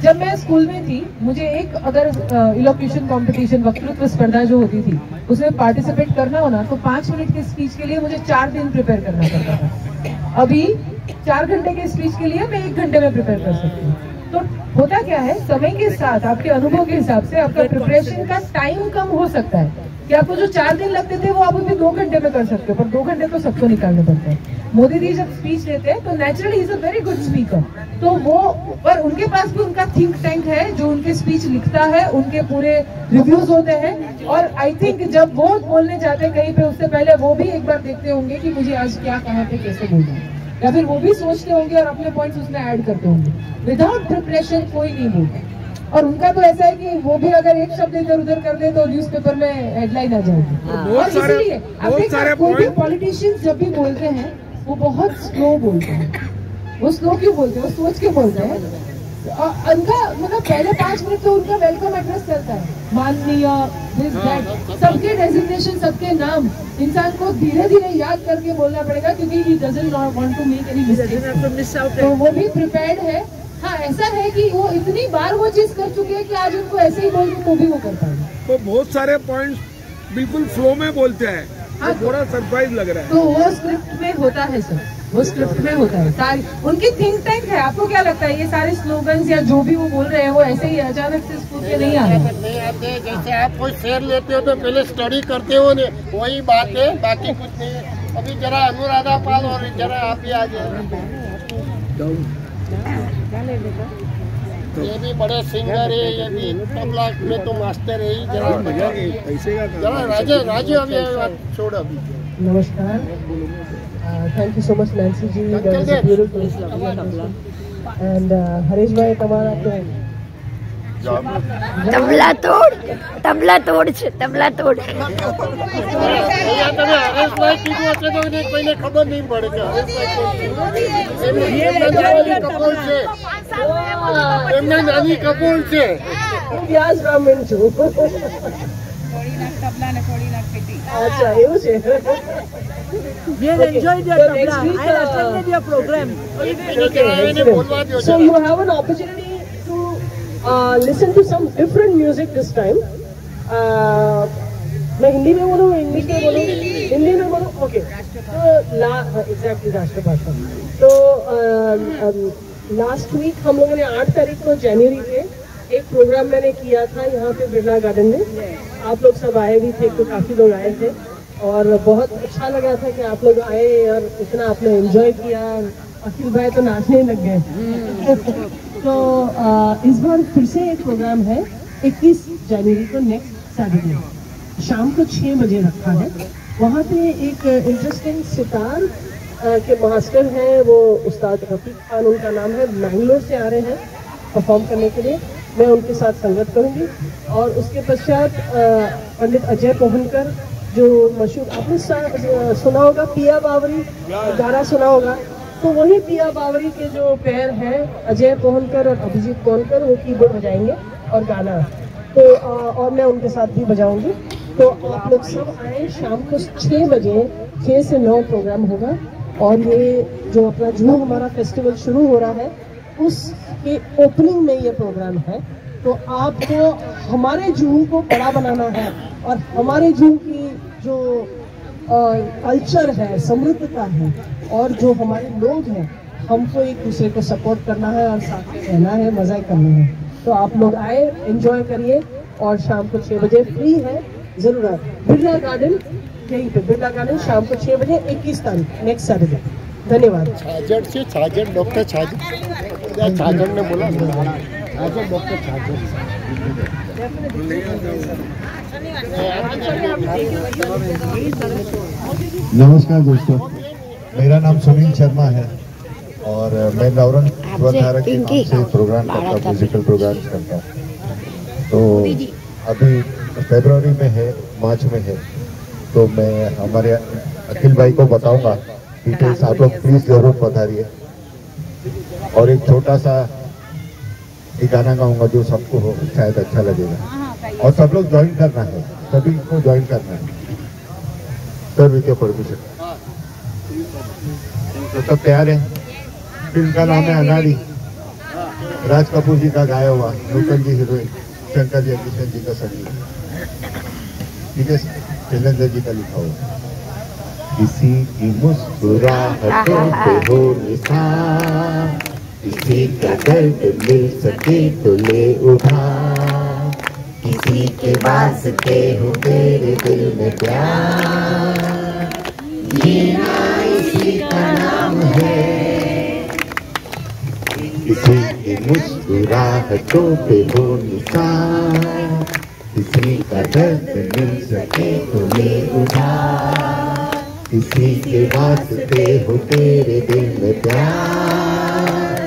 [SPEAKER 8] जब मैं स्कूल में थी, मुझे एक अगर इलोक्यूशन कंपटीशन, वक्तृत्व स्पर्धा जो होती थी, उसमें पार्टिसिपेट करना हो ना, तो 5 मिनट की स्पीच के लिए मुझे 4 दिन प्रिपेयर करना पड़ता था। अभी 4 घंटे की स्पीच के लिए मैं 1 घंटे में प्रिपेयर कर सकती हूँ। तो होता क्या है, समय के साथ आपके अनुभव के हिसाब से आपका प्रिपरेशन का टाइम कम हो सकता है कि आपको जो 4 दिन लगते थे वो आप अभी 2 घंटे में कर सकते हो, पर 2 घंटे तो सबको निकालने पड़ते हैं। मोदी जी जब स्पीच देते हैं तो naturally is a very good speaker, तो वो और उनके पास भी उनका थिंक टैंक है जो उनके स्पीच लिखता है, उनके पूरे रिव्यूज होते हैं। और आई थिंक जब वो बोलने जाते हैं कहीं पे, उससे पहले वो भी एक बार देखते होंगे कि मुझे आज क्या कहाँ पे कैसे बोलना है, या फिर वो भी सोचते होंगे और अपने पॉइंट्स उसमें ऐड करते होंगे। विदाउट प्रिपरेशन कोई नहीं बोलता। और उनका तो ऐसा है कि वो भी अगर एक शब्द इधर उधर कर दे तो न्यूज़पेपर में हेडलाइन आ जाएगी। और इसीलिए अब देखिए, कोई भी पॉलिटिशियंस जब भी बोलते हैं वो बहुत स्लो बोलते हैं। वो स्लो क्यों बोलते हैं? वो सोच के बोलते हैं। उनका मतलब पहले 5 मिनट तो उनका वेलकम एड्रेस चलता है, माननीय दिस दैट, सबके डेजिग्नेशन, सबके नाम इंसान को धीरे धीरे याद करके बोलना पड़ेगा, क्योंकि he doesn't want to make any mistake, तो वो भी प्रिपेयर्ड है। हाँ, ऐसा है कि वो इतनी बार वो चीज कर चुके हैं कि आज उनको ऐसे ही बोल तो भी वो कर पाएंगे।
[SPEAKER 5] तो बहुत सारे पॉइंट्स बिल्कुल फ्लो में बोलते हैं, हाँ, तो थोड़ा सरप्राइज लग रहा है।
[SPEAKER 8] तो वो स्क्रिप्ट में होता है सर, वो स्क्रिप्ट में होता है, सारी उनकी थिंक टैंक है। आपको क्या लगता है ये सारे स्लोगन्स या जो भी वो बोल रहे हैं वो ऐसे ही अचानक से स्कूल के नहीं आ रहे हैं?
[SPEAKER 1] जैसे आप कोई शेयर लेते हो तो पहले स्टडी करते हो ने, वही बात है, बाकी कुछ नहीं है। अभी जरा अनुराधा पाल और जरा आप ही आ जाए, ये भी बड़े सिंगर है, ये भी तबला में तो मास्टर है ही। जरा राजू अभी छोड़ अभी।
[SPEAKER 8] नमस्कार, thank you so much Nancy ji, and Harish भाई તમારા તો
[SPEAKER 3] તબલા તોડ તબલા તોડ છે, તબલા તોડ।
[SPEAKER 1] તમે હરેશભાઈ કીધું હશે તો કોઈને ખબર નહીં પડે કે હરેશભાઈ કપૂર છે, એમના નાની કપૂર છે।
[SPEAKER 8] હું વ્યાસ બ્રાહ્મણ છું। अच्छा, એવું છે। So you have an opportunity to listen to some different music this time. मैं हिंदी में बोलूँ, इंग्लिश में बोलूँ, हिंदी में बोलूँ, ओके। तो एग्जैक्टली राष्ट्रभाषा। तो लास्ट वीक हम लोगों ने 8 तारीख को जनवरी के एक प्रोग्राम मैंने किया था यहाँ पे बिरला गार्डन में। आप लोग सब आए भी थे, तो काफी लोग आए थे और बहुत अच्छा लगा था कि आप लोग आए और इतना आपने एंजॉय किया। अखिल भाई तो नाचने लग गए। तो इस बार फिर से एक प्रोग्राम है 21 जनवरी को, नेक्स्ट सैटरडे शाम को 6 बजे रखा है। वहाँ पे एक इंटरेस्टिंग सितार के मास्टर हैं, वो उस्ताद रफीक खान उनका नाम है, मैंगलोर से आ रहे हैं परफॉर्म करने के लिए। मैं उनके साथ संगत करूंगी और उसके पश्चात पंडित अजय पोहनकर, जो मशहूर आपने सुना होगा, पिया बावरी गाना सुना होगा, तो वही पिया बावरी के जो पैर हैं अजय पोहनकर और अभिजीत पोहनकर, वो कीबोर्ड बजाएंगे और गाना, तो और मैं उनके साथ भी बजाऊंगी। तो आप लोग सब आए, शाम को 6 बजे 6 से 9 प्रोग्राम होगा। और ये जो अपना जून हमारा फेस्टिवल शुरू हो रहा है उसके ओपनिंग में ये प्रोग्राम है। तो आपको हमारे जूहू को बड़ा बनाना है और हमारे जूहू की जो कल्चर है, समृद्धता है और जो हमारे लोग हैं, हमको एक दूसरे को सपोर्ट करना है और साथ में रहना है, मजा करना है। तो आप लोग आए, एंजॉय करिए और शाम को 6 बजे फ्री है, जरूर आए। बिरला गार्डन, यहीं पे बिरला गार्डन शाम को 6 बजे 21 तारीख नेक्स्ट सैटरडे। धन्यवाद।
[SPEAKER 1] छाजड़ से छाजड़, डॉक्टर छाजड़ ने बोला, छाजड़ डॉक्टर छाजड़।
[SPEAKER 10] नमस्कार दोस्तों, मेरा नाम सुनील शर्मा है और मैं नवरंग स्वरधारा के नाम से प्रोग्राम करता हूँ, म्यूजिकल प्रोग्राम करता हूँ। तो अभी फरवरी में है, मार्च में है, तो मैं हमारे अखिल भाई को बताऊंगा डिटेल्स, आप लोग प्लीज जरूर पधारिए। और एक छोटा सा एक गाना गाऊंगा जो सबको शायद अच्छा लगेगा और सब लोग ज्वाइन करना है, सभी को ज्वाइन करना है। सर विद्या परमिशन, तो सब तैयार है। फिल्म का नाम है अनाड़ी, राज कपूर जी का गाया हुआ, नूतन जी हीरोइन, शंकर जी किशन जी का संगीत, ठीक है, शैलेंद्र जी का लिखा हुआ। किसी की मुस्कुराहटों पे हो निशान, किसी का दर्द मिल सके तो ले उधार, किसी के वास्ते हो तेरे दिल में प्यार, जीना इसी का नाम है। किसी की मुस्कुराहटों पे हो निशान, किसी का दर्द मिल सके तो ले उधार, किसी के वास्ते हो तेरे दिल में प्यार,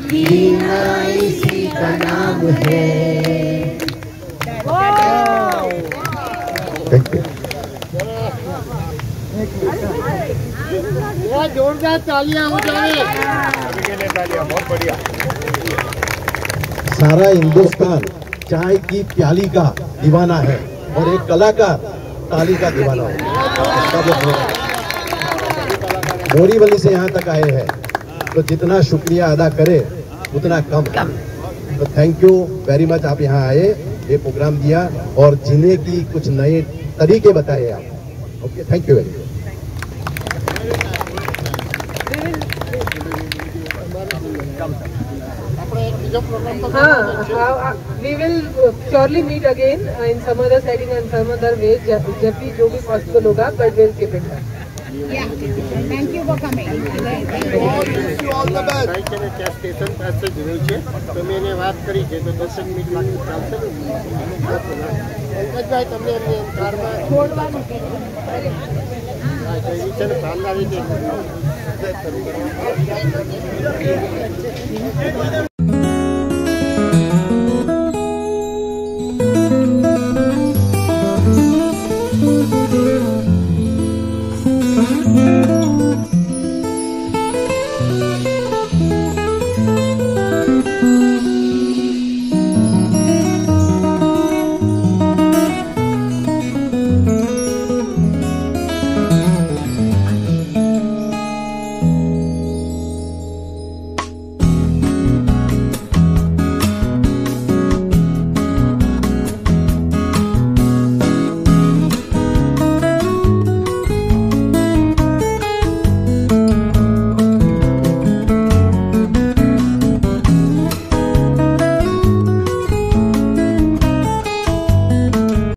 [SPEAKER 10] जीना इसी का नाम है।
[SPEAKER 1] जोरदार तालियां हो जाए।
[SPEAKER 7] बहुत बढ़िया।
[SPEAKER 10] सारा हिंदुस्तान चाय की प्याली का दीवाना है और एक कलाकार ताली का दीवाना है। बोरीवली से यहाँ तक आए हैं तो जितना शुक्रिया अदा करे उतना कम। तो थैंक यू वेरी मच, आप यहाँ आए, ये प्रोग्राम दिया और जीने की कुछ नए तरीके बताए आप। Okay, thank you very much.
[SPEAKER 8] हाँ, we will surely meet again in some other setting and some other way, जब भी जो भी possible होगा, but we'll keep it up.
[SPEAKER 6] Yeah, thank you for coming.
[SPEAKER 1] क्या स्टेशन पास से जुड़े છે તો મેં એને વાત કરી છે તો 10 મિનિટ બાકી ચાલશે ને પંકજભાઈ તમને એમની કારમાં
[SPEAKER 6] છોડવાનું કે
[SPEAKER 1] છે ને ભાંગાવી દે